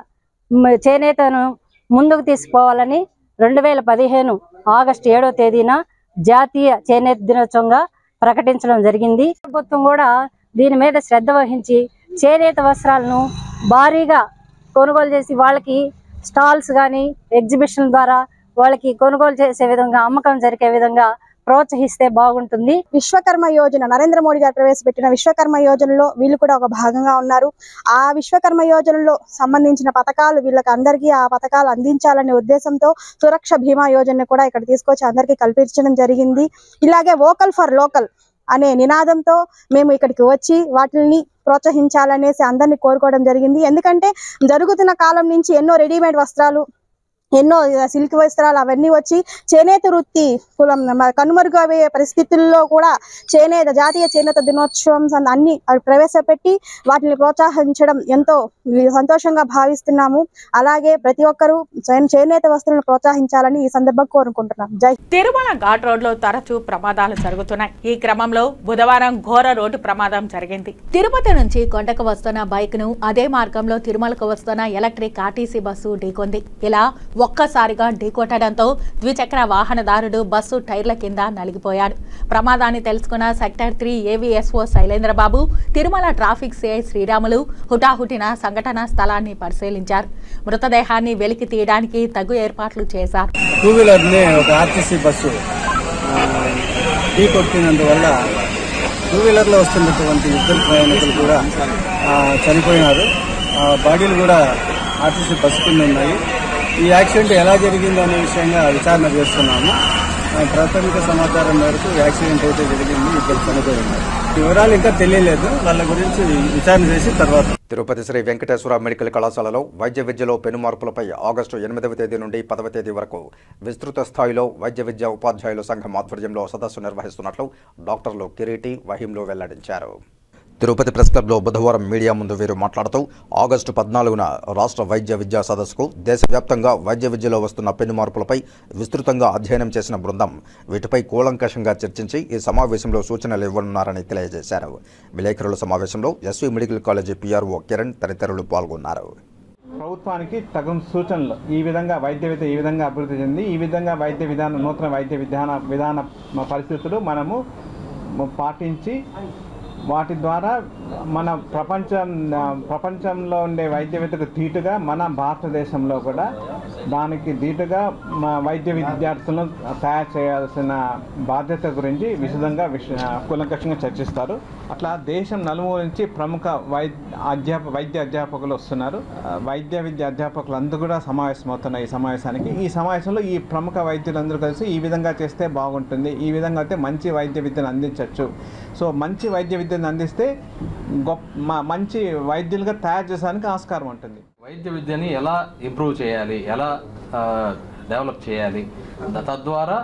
చేనేతను ముందుకు తీసుకుపోవాలని 2015 ఆగస్టు 7వ తేదీన జాతీయ చేనేత దినోత్సవంగా ప్రకటించడం జరిగింది. ప్రభుత్వం కూడా దీని మీద శ్రద్ధ వహించి చేనేత వస్త్రాలను భారీగా కొనుగోలు చేసి వాళ్ళకి స్టాల్స్ కానీ ఎగ్జిబిషన్ ద్వారా వాళ్ళకి కొనుగోలు చేసే విధంగా అమ్మకం జరిగే విధంగా ప్రోత్సహిస్తే బాగుంటుంది. విశ్వకర్మ యోజన నరేంద్ర మోడీ గారు ప్రవేశపెట్టిన విశ్వకర్మ యోజనలో వీళ్ళు కూడా ఒక భాగంగా ఉన్నారు. ఆ విశ్వకర్మ యోజనలో సంబంధించిన పథకాలు వీళ్ళకి అందరికీ ఆ పథకాలు అందించాలనే ఉద్దేశంతో సురక్ష బీమా యోజన కూడా ఇక్కడ తీసుకొచ్చి అందరికీ కల్పించడం జరిగింది. ఇలాగే వోకల్ ఫర్ లోకల్ అనే నినాదంతో మేము ఇక్కడికి వచ్చి వాటిని ప్రోత్సహించాలనేసి అందరినీ కోరుకోవడం జరిగింది. ఎందుకంటే జరుగుతున్న కాలం నుంచి ఎన్నో రెడీమేడ్ వస్త్రాలు, ఎన్నో సిల్క్ వస్త్రాలు అవన్నీ వచ్చి చేనేత వృత్తి కనుమరుగయ్యే పరిస్థితుల్లో కూడా జాతీయ చేనేత దినోత్సవం అన్ని ప్రవేశపెట్టి వాటిని ప్రోత్సహించడం ఎంతో సంతోషంగా భావిస్తున్నాము. అలాగే ప్రతి ఒక్కరూ చేనేత వస్త్రాలను ప్రోత్సహించాలని ఈ సందర్భంగా కోరుకుంటున్నాం. జై. తిరుమల ఘాట్ రోడ్ లో తరచూ ప్రమాదాలు జరుగుతున్నాయి. ఈ క్రమంలో బుధవారం ఘోర రోడ్డు ప్రమాదం జరిగింది. తిరుపతి నుంచి కొండకు వస్తున్న బైక్ ను అదే మార్గంలో తిరుమలకు వస్తున్న ఎలక్ట్రిక్ ఆర్టీసీ బస్సు ఢీకొంది. ఇలా ఒక్కసారిగా ఢీకొట్టడంతో ద్విచక్ర వాహనదారుడు బస్సు టైర్ల కింద నలిగిపోయాడు. ప్రమాదాన్ని తెలుసుకున్న sector 3 AVSO Shailendrababu, Tirumala traffic CI Sriramulu హుటాహుటిన సంఘటనా స్థలాన్ని పరిశీలించారు. మృతదేహాన్ని వెలికి తీయడానికి తగు ఏర్పాట్లు చేశారు. 2 వీలర్ని ఒక ఆర్టీసీ బస్సు ఢీకొట్టినందువల్ల 2 వీలర్లో వస్తున్నటువంటి ఇద్దరు ప్రయాణికులు కూడా చనిపోయినారు. బాడీలు కూడా ఆర్టీసీ బస్సు కింద ఉన్నాయి. ఈ యాక్సిడెంట్ ఎలా జరిగింది అనే విషయంగా విచారణ చేస్తున్నాము. ప్రాథమిక సమాచారం మేరకు యాక్సిడెంట్ అయితే జరిగింది, ఇద్దరు చనిపోయినారు. వివరాలు ఇంకా తెలియలేదు, వాళ్ళ గురించి విచారణ చేసి తర్వాత. తిరుపతి శ్రీ వెంకటేశ్వర మెడికల్ కళాశాలలో వైద్య విద్యలో పెను మార్పులపై ఆగస్టు 8వ తేదీ నుండి 10వ తేదీ వరకు విస్తృత స్థాయిలో వైద్య విద్యా ఉపాధ్యాయుల సంఘం ఆధ్వర్యంలో సదస్సు నిర్వహిస్తున్నట్లు డాక్టర్లు కిరీటి, వహీంలు వెల్లడించారు. తిరుపతి ప్రెస్ క్లబ్లో బుధవారం మీడియా ముందు వీరు మాట్లాడుతూ ఆగస్టు 14న రాష్ట్ర వైద్య విద్యా సదస్సుకు దేశవ్యాప్తంగా వైద్య విద్యలో వస్తున్న పెను మార్పులపై విస్తృతంగా అధ్యయనం చేసిన బృందం వీటిపై కూలంకషంగా చర్చించి ఈ సమావేశంలో సూచనలు ఇవ్వనున్నారని తెలియజేశారు. విలేకరుల సమావేశంలో SV medical college PRO Kiran తదితరులు పాల్గొన్నారు. ప్రభుత్వానికి తగిన సూచనలు ఈ విధంగా వైద్య విద్య ఈ విధంగా అభివృద్ధి చెంది ఈ విధంగా వైద్య విధానం నూతన వైద్య విధాన పరిస్థితులు మనము పాటించి వాటి ద్వారా మన ప్రపంచంలో ఉండే వైద్య విద్యకు ధీటుగా మన భారతదేశంలో కూడా దానికి ధీటుగా వైద్య విద్యార్థులను తయారు చేయాల్సిన బాధ్యత గురించి విశదంగా కూలంకషంగా చర్చిస్తారు. అట్లా దేశం నలుమూల నుంచి ప్రముఖ వైద్య అధ్యాపకులు వస్తున్నారు. వైద్య విద్య అధ్యాపకులు అందరూ కూడా సమావేశమవుతున్నారు. ఈ సమావేశంలో ఈ ప్రముఖ వైద్యులందరూ కలిసి ఈ విధంగా చేస్తే బాగుంటుంది, ఈ విధంగా అయితే మంచి వైద్య విద్యను అందించవచ్చు. సో మంచి వైద్య విద్యను అందిస్తే మంచి వైద్యులుగా తయారు చేసడానికి ఆస్కారం ఉంటుంది. వైద్య విద్యని ఎలా ఇంప్రూవ్ చేయాలి, ఎలా డెవలప్ చేయాలి, తద్వారా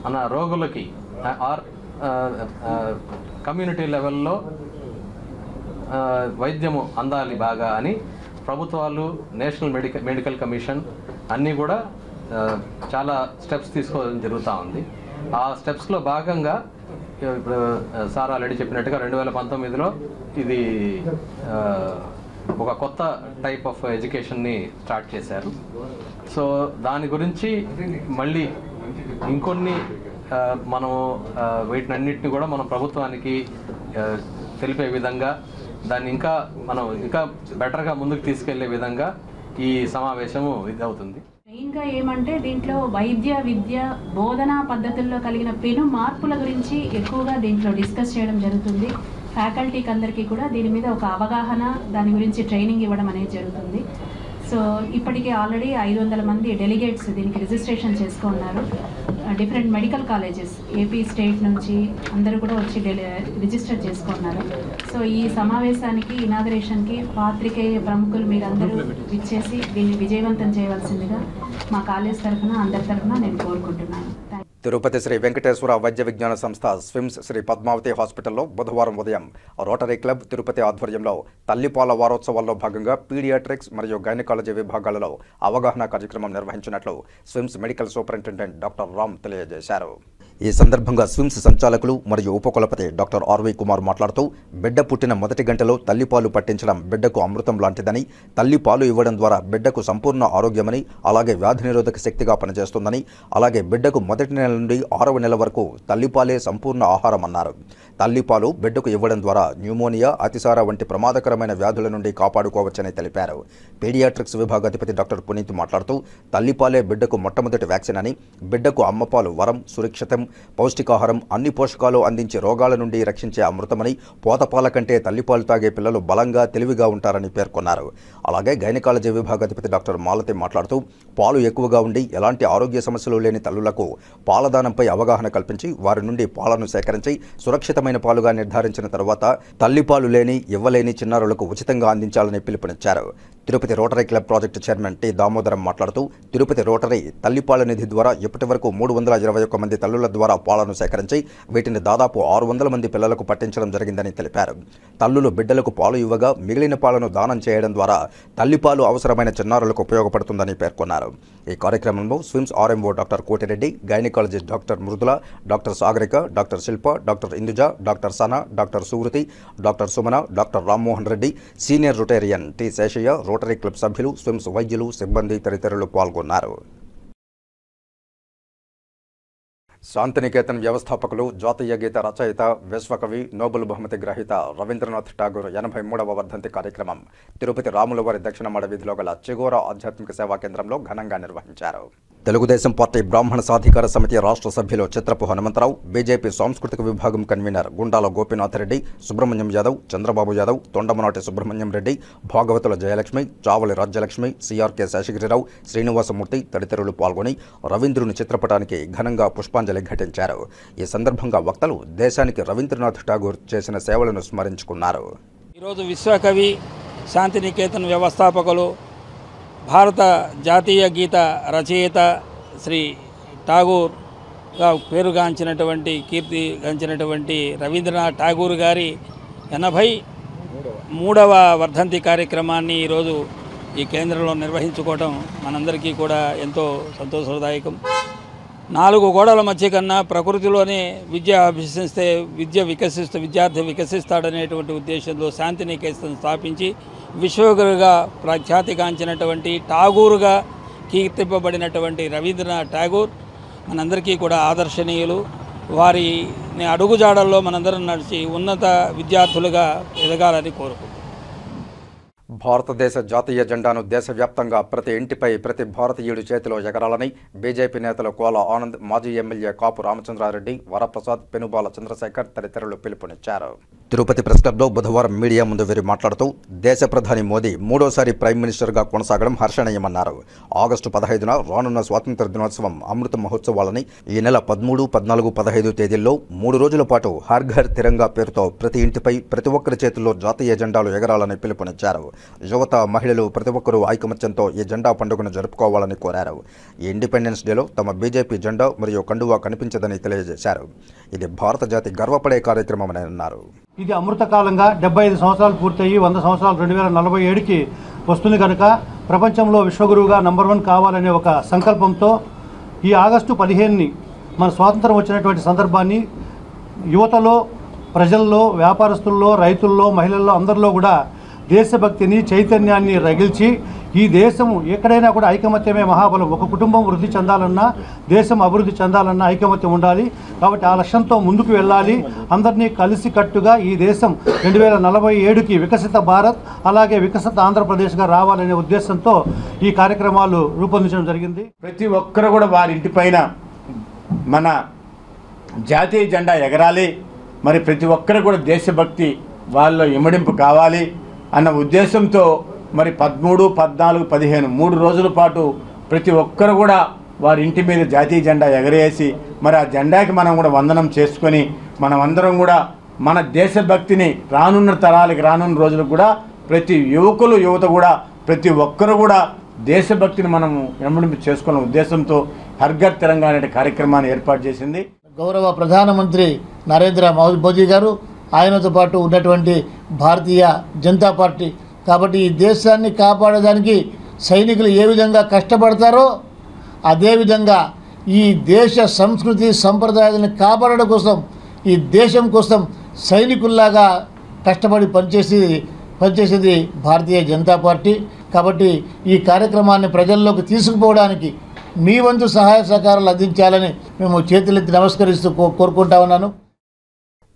మన రోగులకి కమ్యూనిటీ లెవెల్లో వైద్యము అందాలి బాగా అని ప్రభుత్వాలు, నేషనల్ మెడికల్ కమిషన్ అన్నీ కూడా చాలా స్టెప్స్ తీసుకోవడం జరుగుతూ ఉంది. ఆ స్టెప్స్లో భాగంగా ఇప్పుడు సార్ ఆల్రెడీ చెప్పినట్టుగా 2019లో ఇది ఒక కొత్త టైప్ ఆఫ్ ఎడ్యుకేషన్ని స్టార్ట్ చేశారు. సో దాని గురించి మళ్ళీ ఇంకొన్ని మనం వీటినన్నిటిని కూడా మనం ప్రభుత్వానికి తెలిపే విధంగా దాన్ని ఇంకా బెటర్గా ముందుకు తీసుకెళ్లే విధంగా ఈ సమావేశము ఇది అవుతుంది. మెయిన్గా ఏమంటే దీంట్లో వైద్య విద్య బోధనా పద్ధతుల్లో కలిగిన పెను మార్పుల గురించి ఎక్కువగా దీంట్లో డిస్కస్ చేయడం జరుగుతుంది. ఫ్యాకల్టీకి అందరికీ కూడా దీని మీద ఒక అవగాహన, దాని గురించి ట్రైనింగ్ ఇవ్వడం అనేది జరుగుతుంది. సో ఇప్పటికే ఆల్రెడీ 500 మంది డెలిగేట్స్ దీనికి రిజిస్ట్రేషన్ చేసుకున్నారు. Different medical colleges AP state నుంచి అందరూ కూడా వచ్చి రిజిస్టర్ చేసుకున్నారు. సో ఈ సమావేశానికి ఇనాగరేషన్కి పాత్రికేయ ప్రముఖులు మీరందరూ ఇచ్చేసి దీన్ని విజయవంతం చేయవలసిందిగా మా కాలేజ్ తరఫున అందరి తరఫున నేను కోరుకుంటున్నాను. తిరుపతి శ్రీ వెంకటేశ్వర వైద్య విజ్ఞాన సంస్థ స్విమ్స్ శ్రీ పద్మావతి హాస్పిటల్లో బుధవారం ఉదయం రోటరీ క్లబ్ తిరుపతి ఆధ్వర్యంలో తల్లిపాల వారోత్సవాల్లో భాగంగా పీడియాట్రిక్స్ మరియు గైనకాలజీ విభాగాలలో అవగాహన కార్యక్రమం నిర్వహించినట్లు SVIMS medical superintendent doctor Ram తెలియజేశారు. ఈ సందర్భంగా స్విమ్స్ సంచాలకులు మరియు ఉపకులపతి డాక్టర్ ఆర్వి కుమార్ మాట్లాడుతూ బిడ్డ పుట్టిన మొదటి గంటలో తల్లిపాలు పట్టించడం బిడ్డకు అమృతం లాంటిదని, తల్లిపాలు ఇవ్వడం ద్వారా బిడ్డకు సంపూర్ణ ఆరోగ్యమని, అలాగే వ్యాధి నిరోధక శక్తిగా పనిచేస్తుందని, అలాగే బిడ్డకు మొదటి నెల నుండి 6వ నెల వరకు తల్లిపాలే సంపూర్ణ ఆహారం అన్నారు. తల్లిపాలు బిడ్డకు ఇవ్వడం ద్వారా న్యూమోనియా, అతిసార వంటి ప్రమాదకరమైన వ్యాధుల నుండి కాపాడుకోవచ్చని తెలిపారు. పీడియాట్రిక్స్ విభాగాధిపతి డాక్టర్ పునీత్ మాట్లాడుతూ తల్లిపాలే బిడ్డకు మొట్టమొదటి వ్యాక్సిన్ అని, బిడ్డకు అమ్మపాలు వరం, సురక్షితం, పౌష్టికాహారం, అన్ని పోషకాలు అందించి రోగాల నుండి రక్షించే అమృతమని, పోతపాల కంటే తల్లిపాలు తాగే పిల్లలు బలంగా తెలివిగా ఉంటారని పేర్కొన్నారు. అలాగే గైనకాలజీ విభాగాధిపతి డాక్టర్ మాలతి మాట్లాడుతూ పాలు ఎక్కువగా ఉండి ఎలాంటి ఆరోగ్య సమస్యలు లేని తల్లులకు పాలదానంపై అవగాహన కల్పించి వారి నుండి పాలను సేకరించి సురక్షితమైన పాలుగా నిర్ధారించిన తర్వాత తల్లిపాలు లేని, ఇవ్వలేని చిన్నారులకు ఉచితంగా అందించాలని పిలుపునిచ్చారు. Tirupati rotary club project chairman T Damodaram మాట్లాడుతూ తిరుపతి రోటరీ తల్లిపాల నిధి ద్వారా ఇప్పటి వరకు 321 మంది తల్లుల ద్వారా పాలను సేకరించి వీటిని దాదాపు 600 మంది పిల్లలకు పట్టించడం జరిగిందని తెలిపారు. తల్లులు బిడ్డలకు పాలు ఇవ్వగా మిగిలిన పాలను దానం చేయడం ద్వారా తల్లిపాలు అవసరమైన చిన్నారులకు ఉపయోగపడుతుందని పేర్కొన్నారు. ఈ కార్యక్రమంలో SVIMS RMO doctor Kotireddy, gynaecologist doctor Mridula, doctor Sagarika, doctor Shilpa, doctor Induja, doctor Sana, doctor Suvruthi, doctor Sumana, doctor Rammohan Reddy, senior Rotarian T Seshaiah, Rotary club సభ్యులు, స్విమ్స్ వైద్యులు, సిబ్బంది తదితరులు పాల్గొన్నారు. శాంతినికేతన్ వ్యవస్థాపకులు, జాతీయ గీత రచయిత, విశ్వకవి, నోబెల్ బహుమతి గ్రహీత రవీంద్రనాథ్ ఠాగూర్ 83వ వర్ధంతి కార్యక్రమం తిరుపతి రాములవారి దక్షిణ మడ వీధిలో గల చెగోరా ఆధ్యాత్మిక సేవా కేంద్రంలో ఘనంగా నిర్వహించారు. తెలుగుదేశం పార్టీ బ్రాహ్మణ సాధికార సమితి రాష్ట్ర సభ్యులు చిత్రపు హనుమంతరావు, బీజేపీ సాంస్కృతిక విభాగం కన్వీనర్ గుండాల గోపీనాథ్ రెడ్డి, సుబ్రహ్మణ్యం యాదవ్, చంద్రబాబు యాదవ్, తొండమనాటి సుబ్రహ్మణ్యం రెడ్డి, భాగవతుల జయలక్ష్మి, చావలి రాజ్యలక్ష్మి, సిఆర్కే శేషగిరిరావు, శ్రీనివాసమూర్తి తదితరులు పాల్గొని రవీంద్రుని చిత్రపటానికి ఘనంగా పుష్పాంజలి ఘటించారు. ఈ సందర్భంగా వక్తలు దేశానికి రవీంద్రనాథ్ ఠాగూర్ చేసిన సేవలను స్మరించుకున్నారు. ఈరోజు విశ్వకవి, శాంతినికేతన్ వ్యవస్థాపకులు, భారత జాతీయ గీత రచయిత శ్రీ ఠాగూర్గా పేరుగాంచినటువంటి, కీర్తిగాంచినటువంటి రవీంద్రనాథ్ ఠాగూర్ గారి 83వ వర్ధంతి కార్యక్రమాన్ని ఈరోజు ఈ కేంద్రంలో నిర్వహించుకోవడం మనందరికీ కూడా ఎంతో సంతోషదాయకం. 4 గోడల మధ్య కన్నా ప్రకృతిలోనే విద్య అభ్యసిస్తే విద్యార్థి వికసిస్తాడనేటువంటి ఉద్దేశంలో శాంతినికేతన్ స్థాపించి విశ్వగురుగా ప్రఖ్యాతిగాంచినటువంటి ఠాగూర్గా కీర్తింపబడినటువంటి రవీంద్రనాథ్ ఠాగూర్ మనందరికీ కూడా ఆదర్శనీయులు. వారిని అడుగుజాడల్లో మనందరం నడిచి ఉన్నత విద్యార్థులుగా ఎదగాలని కోరుకుంటున్నాం. భారతదేశ జాతీయ జెండాను దేశవ్యాప్తంగా ప్రతి ఇంటిపై ప్రతి భారతీయుడి చేతిలో ఎగరాలని బీజేపీ నేతలు కోల ఆనంద్, మాజీ ఎమ్మెల్యే కాపు రామచంద్రారెడ్డి, వరప్రసాద్, పెనుబాల చంద్రశేఖర్ తదితరులు పిలుపునిచ్చారు. తిరుపతి ప్రెస్ క్లబ్లో బుధవారం మీడియా ముందు వీరు మాట్లాడుతూ దేశ ప్రధాని మోదీ 3వసారి ప్రైమ్ మినిస్టర్గా కొనసాగడం హర్షణీయమన్నారు. ఆగస్టు 15న రానున్న స్వాతంత్ర దినోత్సవం అమృత మహోత్సవాలని ఈ నెల 13, 14, 15 తేదీల్లో 3 రోజుల పాటు హర్ ఘర్ తిరంగా పేరుతో ప్రతి ఇంటిపై ప్రతి ఒక్కరి చేతుల్లో జాతీయ జెండాలు ఎగరాలని పిలుపునిచ్చారు. యువత, మహిళలు ప్రతి ఒక్కరూ ఐకమత్యంతో ఈ జెండా పండుగను జరుపుకోవాలని కోరారు. ఈ ఇండిపెండెన్స్ డేలో తమ బీజేపీ జెండా మరియు కండువా కనిపించదని తెలియజేశారు. ఇది భారత జాతి గర్వపడే కార్యక్రమమని అన్నారు. ఇది అమృతకాలంగా 75 సంవత్సరాలు పూర్తయి 100 సంవత్సరాలు 2047కి వస్తుంది కనుక ప్రపంచంలో విశ్వగురువుగా నంబర్ 1 కావాలనే ఒక సంకల్పంతో ఈ ఆగస్టు 15ని మన స్వాతంత్రం వచ్చినటువంటి సందర్భాన్ని యువతలో, ప్రజల్లో, వ్యాపారస్తుల్లో, రైతుల్లో, మహిళల్లో అందరిలో కూడా దేశభక్తిని, చైతన్యాన్ని రగిల్చి ఈ దేశము ఎక్కడైనా కూడా ఐకమత్యమే మహాబలం. ఒక కుటుంబం వృద్ధి చెందాలన్నా, దేశం అభివృద్ధి చెందాలన్నా ఐకమత్యం ఉండాలి. కాబట్టి ఆ లక్ష్యంతో ముందుకు వెళ్ళాలి. అందరినీ కలిసికట్టుగా ఈ దేశం 2047కి వికసిత భారత్, అలాగే వికసిత ఆంధ్రప్రదేశ్గా రావాలనే ఉద్దేశంతో ఈ కార్యక్రమాలు రూపొందించడం జరిగింది. ప్రతి ఒక్కరు కూడా వారి ఇంటిపైన మన జాతీయ జెండా ఎగరాలి. మరి ప్రతి ఒక్కరు కూడా దేశభక్తి వాళ్ళలో ఇమడింపు కావాలి అన్న ఉద్దేశంతో మరి 13, 14, 15 3 రోజుల పాటు ప్రతి ఒక్కరు కూడా వారి ఇంటి మీద జాతీయ జెండా ఎగరేసి మరి ఆ జెండాకి మనం కూడా వందనం చేసుకొని మనమందరం కూడా మన దేశభక్తిని రానున్న తరాలకి, రానున్న రోజులకు కూడా ప్రతి యువత కూడా ప్రతి ఒక్కరు కూడా దేశభక్తిని మనము వెంబడింపు చేసుకున్న ఉద్దేశంతో హర్ ఘర్ తిరంగా అనే కార్యక్రమాన్ని ఏర్పాటు చేసింది. గౌరవ ప్రధానమంత్రి నరేంద్ర మోదీ గారు, ఆయనతో పాటు ఉన్నటువంటి భారతీయ జనతా పార్టీ. కాబట్టి ఈ దేశాన్ని కాపాడడానికి సైనికులు ఏ విధంగా కష్టపడతారో అదేవిధంగా ఈ దేశ సంస్కృతి సంప్రదాయాలను కాపాడడం కోసం, ఈ దేశం కోసం సైనికుల్లాగా కష్టపడి పనిచేసేది భారతీయ జనతా పార్టీ. కాబట్టి ఈ కార్యక్రమాన్ని ప్రజల్లోకి తీసుకుపోవడానికి మీ వంతు సహాయ సహకారాలు అందించాలని మేము చేతులెత్తి నమస్కరిస్తూ కోరుకుంటా ఉన్నాను.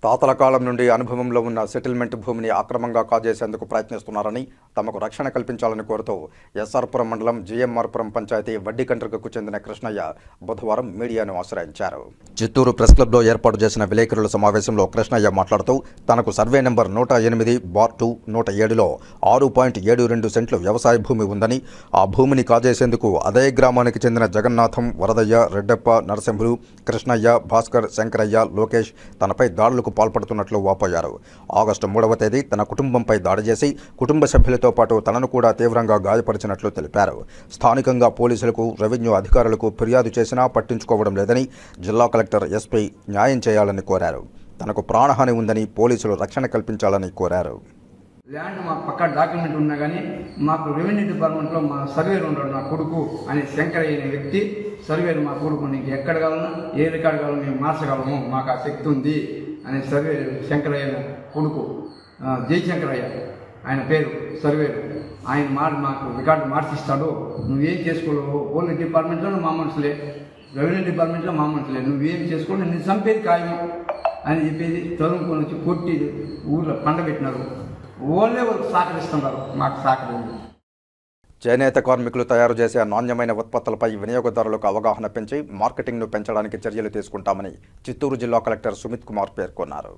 తాతల కాలం నుండి అనుభవంలో ఉన్న సెటిల్మెంట్ భూమిని అక్రమంగా కాజేసేందుకు ప్రయత్నిస్తున్నారని, తమకు రక్షణ కల్పించాలని కోరుతూ ఎస్ఆర్పురం మండలం జిఎంఆర్పురం పంచాయతీ వడ్డీకంట్రికకు చెందిన కృష్ణయ్య బుధవారం మీడియాను ఆశ్రయించారు. చిత్తూరు ప్రెస్ క్లబ్లో ఏర్పాటు చేసిన విలేకరుల సమావేశంలో కృష్ణయ్య మాట్లాడుతూ తనకు సర్వే నెంబర్ 108/2 107లో 6.72 సెంట్లు వ్యవసాయ భూమి ఉందని, ఆ భూమిని కాజేసేందుకు అదే గ్రామానికి చెందిన జగన్నాథం, వరదయ్య, రెడ్డప్ప, నరసింహులు, కృష్ణయ్య, భాస్కర్, శంకరయ్య, లోకేష్ తనపై దాడులకు పాల్పడుతున్నట్లు వాపోయారు. ఆగస్టు 3వ తేదీ తన కుటుంబంపై దాడి చేసి కుటుంబ సభ్యులతో పాటు తనను కూడా తీవ్రంగా గాయపరిచినట్లు తెలిపారు. స్థానికంగా పోలీసులకు, రెవెన్యూ అధికారులకు ఫిర్యాదు చేసినా పట్టించుకోవడం లేదని, జిల్లా కలెక్టర్, ఎస్పీ న్యాయం చేయాలని కోరారు. తనకు ప్రాణహాని ఉందని, పోలీసులు రక్షణ కల్పించాలని కోరారు. ల్యాండ్ మా పక్క డాక్యుమెంట్ ఉన్నా కానీ మాకు రెవెన్యూ డిపార్ట్మెంట్లో మా సర్వేర్ ఉన్నాడు, నా కొడుకు అనే శంకరయ్య అనే వ్యక్తి సర్వేర్, మా కొడుకు నీకు ఎక్కడ కావాలన్నా ఏ రికార్డు కావాలో మేము మార్చగలము, మాకు ఆ శక్తి ఉంది అనే సర్వేర్ శంకరయ్య కొడుకు జయశంకరయ్య ఆయన పేరు సర్వేరు. ఆయన మాకు రికార్డు మార్చిస్తాడు, నువ్వేం చేసుకోలేవు, పోలీస్ డిపార్ట్మెంట్లో మా మనుషులే, రెవెన్యూ డిపార్ట్మెంట్లో మా మనుషులే, నువ్వేం చేసుకో, నేను చంపేది ఖాయం అని చెప్పేది తరుముకొని వచ్చి కొట్టి ఊళ్ళో పండబెట్టినారు. ఓన్లే వాళ్ళకి సహకరిస్తున్నారు, మాకు సహకరించారు. చేనేత కార్మికులు తయారు చేసే నాణ్యమైన ఉత్పత్తులపై వినియోగదారులకు అవగాహన పెంచి మార్కెటింగ్ను పెంచడానికి చర్యలు తీసుకుంటామని చిత్తూరు జిల్లా కలెక్టర్ సుమిత్ కుమార్ పేర్కొన్నారు.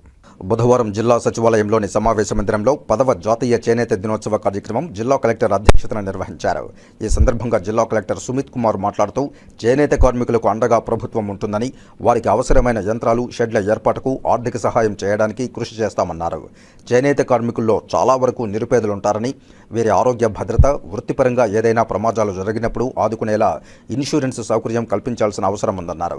బుధవారం జిల్లా సచివాలయంలోని సమావేశ మందిరంలో 10వ జాతీయ చేనేత దినోత్సవ కార్యక్రమం జిల్లా కలెక్టర్ అధ్యక్షతన నిర్వహించారు. ఈ సందర్భంగా జిల్లా కలెక్టర్ సుమిత్ కుమార్ మాట్లాడుతూ చేనేత కార్మికులకు అండగా ప్రభుత్వం ఉంటుందని, వారికి అవసరమైన యంత్రాలు, షెడ్ల ఏర్పాటుకు ఆర్థిక సహాయం చేయడానికి కృషి చేస్తామన్నారు. చేనేత కార్మికుల్లో చాలా వరకు నిరుపేదలుంటారని, వీరి ఆరోగ్య భద్రత, వృత్తిపరంగా ఏదైనా ప్రమాదాలు జరిగినప్పుడు ఆదుకునేలా ఇన్సూరెన్స్ సౌకర్యం కల్పించాల్సిన అవసరం ఉందన్నారు.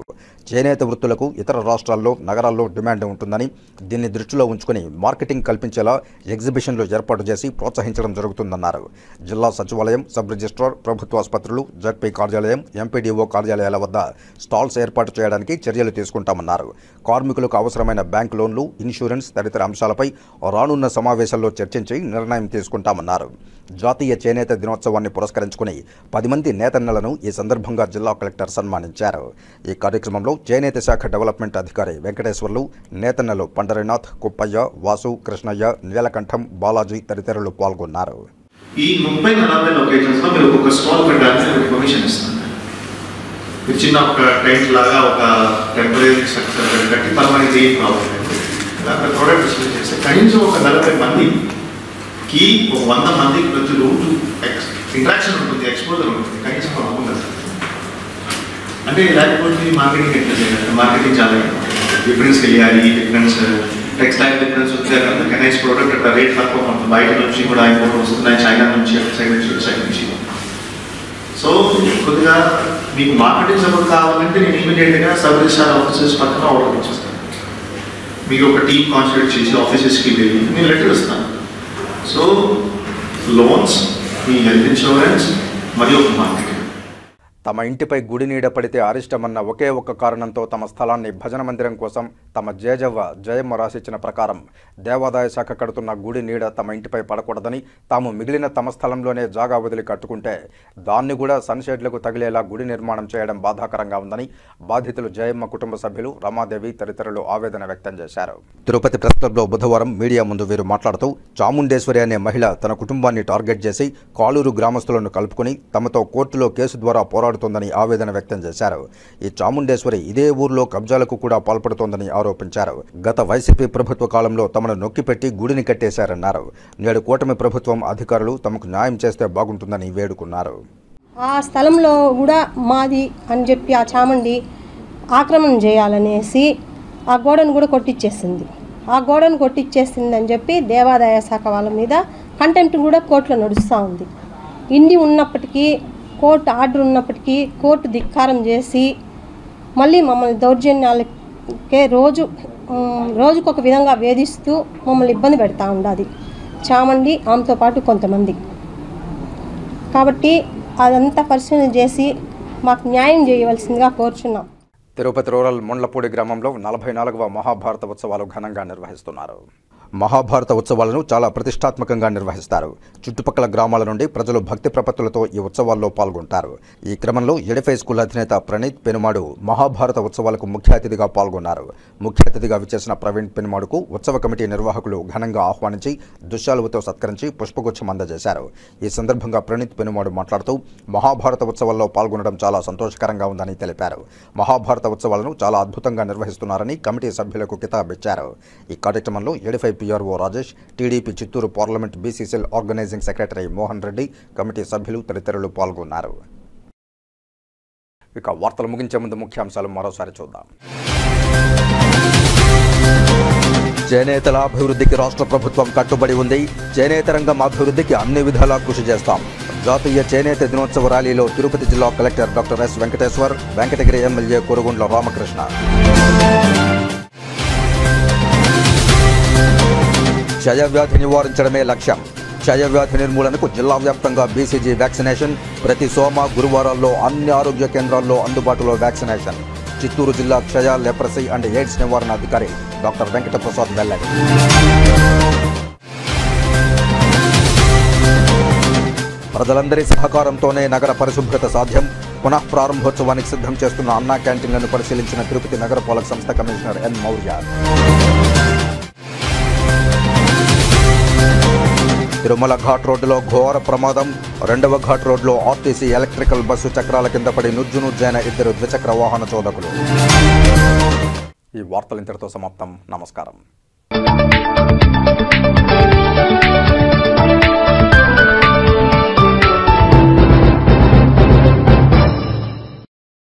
చేనేత వృత్తులకు ఇతర రాష్ట్రాల్లో, నగరాల్లో డిమాండ్ ఉంటుందని, దీన్ని దృష్టిలో ఉంచుకుని మార్కెటింగ్ కల్పించేలా ఎగ్జిబిషన్లు ఏర్పాటు చేసి ప్రోత్సహించడం జరుగుతుందన్నారు. జిల్లా సచివాలయం, సబ్ రిజిస్ట్రార్, ప్రభుత్వ ఆసుపత్రులు, జడ్పీ కార్యాలయం, ఎంపీడీఓ కార్యాలయాల వద్ద స్టాల్స్ ఏర్పాటు చేయడానికి చర్యలు తీసుకుంటామన్నారు. కార్మికులకు అవసరమైన బ్యాంక్ లోన్లు, ఇన్సూరెన్స్ తదితర అంశాలపై రానున్న సమావేశాల్లో చర్చించి నిర్ణయం తీసుకుంటామన్నారు. జాతీయ చేనేత దినోత్సవాన్ని పురస్కరించుకుని 10 మంది నేతన్నలను ఈ సందర్భంగా జిల్లా కలెక్టర్ సన్మానించారు. ఈ కార్యక్రమంలో చేనేత శాఖ డెవలప్మెంట్ అధికారి వెంకటేశ్వర్లు, నేతన్నలు పండరీనాథ్, కుప్పయ్య, వాసు, కృష్ణయ్య, నీలకంఠం, బాలాజీ తదితరులు పాల్గొన్నారు. ఈ 30-40 లొకేషన్స్ లో మీరు ఒక స్టాల్ పెట్టడానికి పర్మిషన్ ఇస్తారు. మీరు చిన్న ఒక టెంట్ లాగా ఒక టెంపరీ స్ట్రక్చర్ కట్టి పర్మనెంట్ ఏం ప్రాబ్లం అక్కడ ప్రోడక్ట్ డిస్ప్లే చేస్తే కనీసం ఒక 40 మందికి, ఒక 100 మందికి ప్రతి రోజు ఇంట్రాక్షన్ ఉంటుంది, ఎక్స్పోజర్ ఉంటుంది, కనీసం ఉండదు. అంటే లేకపోతే మార్కెటింగ్ ఎట్లా చేయాలి? మార్కెటింగ్ చాలా డిఫరెన్స్ తెలియాలి. డిఫరెన్స్ టెక్స్టైల్ డిఫరెన్స్ వస్తే కనీస్ ప్రోడక్ట్ అట్లా రేట్ తక్కువ ఉంటుంది. బయట నుంచి కూడా ఇంపోర్ట్ వస్తున్నాయి, చైనా నుంచి, సైడ్ నుంచి, సైడ్ నుంచి. సో కొద్దిగా మీకు మార్కెటింగ్ సపోర్ట్ కావాలంటే నేను ఇమీడియట్గా సబ్ రిజిస్ట్రార్ ఆఫీసెస్ పక్కన ఆర్డర్ ఇచ్చేస్తాను. మీకు ఒక టీమ్ కాన్స్టిట్యూట్ చేసి ఆఫీసెస్కి వెళ్ళి నేను లెటర్ ఇస్తాను. సో లోన్స్, మీ హెల్త్ ఇన్సూరెన్స్ మరియు ఒక మార్కెటింగ్. తమ ఇంటిపై గుడి నీడ పడితే అరిష్టమన్న ఒకే ఒక్క కారణంతో తమ స్థలాన్ని భజన మందిరం కోసం తమ జయమ్మ రాసిచ్చిన ప్రకారం దేవాదాయ శాఖ కడుతున్న గుడి నీడ తమ ఇంటిపై పడకూడదని, తాము మిగిలిన తమ స్థలంలోనే జాగా వదిలి కట్టుకుంటే దాన్ని కూడా సన్షెడ్లకు తగిలేలా గుడి నిర్మాణం చేయడం బాధాకరంగా ఉందని బాధితులు జయమ్మ కుటుంబ సభ్యులు రమాదేవి తదితరులు ఆవేదన వ్యక్తం చేశారు. తిరుపతి ప్రెస్ క్లబ్లో బుధవారం మీడియా ముందు వీరు మాట్లాడుతూ చాముండేశ్వరి అనే మహిళ తన కుటుంబాన్ని టార్గెట్ చేసి కాలూరు గ్రామస్తులను కలుపుకుని తమతో కోర్టులో కేసు ద్వారా పోరాడుతోందని ఆవేదన వ్యక్తం చేశారు. ఈ చాముండేశ్వరి ఇదే ఊర్లో కబ్జాలకు కూడా పాల్పడుతోందని ఆరోపించారు. గత వైసీపీ ప్రభుత్వ కాలంలో తమను నొక్కిపెట్టి గుడిని కట్టేశారన్నారు. నేడు కూటమి ప్రభుత్వం అధికారులు తమకు న్యాయం చేస్తే బాగుంటుందని వేడుకున్నారు. ఆ స్థలంలో కూడా మాది అని చెప్పి ఆ చాముండి ఆక్రమణ చేయాలనేసి ఆ గోడను కూడా కొట్టించేసింది. ఆ గోడను కొట్టించేసిందని చెప్పి దేవాదాయ శాఖ వాళ్ళ మీద కంటెంప్ట్ కూడా కోర్టులో నడుస్తూ ఉంది. ఇన్ని ఉన్నప్పటికీ కోర్టు ఆర్డర్ ఉన్నప్పటికీ కోర్టు ధిక్కారం చేసి మళ్ళీ మమ్మల్ని దౌర్జన్యాలకే రోజుకొక విధంగా వేధిస్తూ మమ్మల్ని ఇబ్బంది పెడతా ఉండాది చామండి ఆమెతో పాటు కొంతమంది. కాబట్టి అదంతా పరిశీలన చేసి మాకు న్యాయం చేయవలసిందిగా కోరుచున్నాం. తిరుపతి రూరల్ ముండ్లపూడి గ్రామంలో 44వ మహాభారత ఉత్సవాలు ఘనంగా నిర్వహిస్తున్నారు. మహాభారత ఉత్సవాలను చాలా ప్రతిష్టాత్మకంగా నిర్వహిస్తారు. చుట్టుపక్కల గ్రామాల నుండి ప్రజలు భక్తి ప్రపత్తులతో ఈ ఉత్సవాల్లో పాల్గొంటారు. ఈ క్రమంలో ఎడిఫై స్కూల్ అధినేత ప్రణీత్ పెనుమాడు మహాభారత ఉత్సవాలకు ముఖ్య అతిథిగా పాల్గొన్నారు. ముఖ్య అతిథిగా విచ్చేసిన ప్రవీణ్ పెనుమాడుకు ఉత్సవ కమిటీ నిర్వాహకులు ఘనంగా ఆహ్వానించి దుశ్శాలువతో సత్కరించి పుష్పగుచ్చం అందజేశారు. ఈ సందర్భంగా ప్రణీత్ పెనుమాడు మాట్లాడుతూ మహాభారత ఉత్సవాల్లో పాల్గొనడం చాలా సంతోషకరంగా ఉందని తెలిపారు. మహాభారత ఉత్సవాలను చాలా అద్భుతంగా నిర్వహిస్తున్నారని కమిటీ సభ్యులకు కితాబిచ్చారు. ఈ కార్యక్రమంలో Edify PRO Rajesh, TDP Chittoor parliament BCCL organizing secretary Mohan Reddy, committee సభ్యులు తదితరులు పాల్గొన్నారు. ఇక వార్తలు ముగించే ముందు ముఖ్యాంశాలు మరోసారి చూద్దాం. చేనేతల అభివృద్ధికి రాష్ట్ర ప్రభుత్వం కట్టుబడి ఉంది. చేనేత రంగం అభివృద్ధికి అన్ని విధాలా కృషి చేస్తాం. జాతీయ చేనేత దినోత్సవ ర్యాలీలో తిరుపతి జిల్లా collector doctor S Venkateswar, Venkatagiri MLA Kurugundla Ramakrishna. క్షయవ్యాధి నివారించడమే లక్ష్యం. క్షయవ్యాధి నిర్మూలనకు జిల్లా వ్యాప్తంగా బీసీజీ వ్యాక్సినేషన్. ప్రతి సోమ, గురువారాల్లో అన్ని ఆరోగ్య కేంద్రాల్లో అందుబాటులో వ్యాక్సినేషన్. చిత్తూరు జిల్లా క్షయ, లెప్రసీ అండ్ ఎయిడ్స్ నివారణ అధికారి డాక్టర్ వెంకటప్రసాద్ వెల్లడి. ప్రజలందరి సహకారంతోనే నగర పరిశుభ్రత సాధ్యం. పునః ప్రారంభోత్సవానికి సిద్ధం చేస్తున్న అన్నా క్యాంటీన్లను పరిశీలించిన తిరుపతి నగరపాలక సంస్థ కమిషనర్ ఎన్ మౌర్య. తిరుమల ఘాట్ రోడ్డులో ఘోర ప్రమాదం. 2వ ఘాట్ రోడ్లో ఆర్టీసీ ఎలక్ట్రికల్ బస్సు చక్రాల కింద పడి నుజ్జునుజ్జైన 2 ద్విచక్ర వాహన చోదకులు. ఈ వార్తలు ఇంతటితో సమాప్తం. నమస్కారం.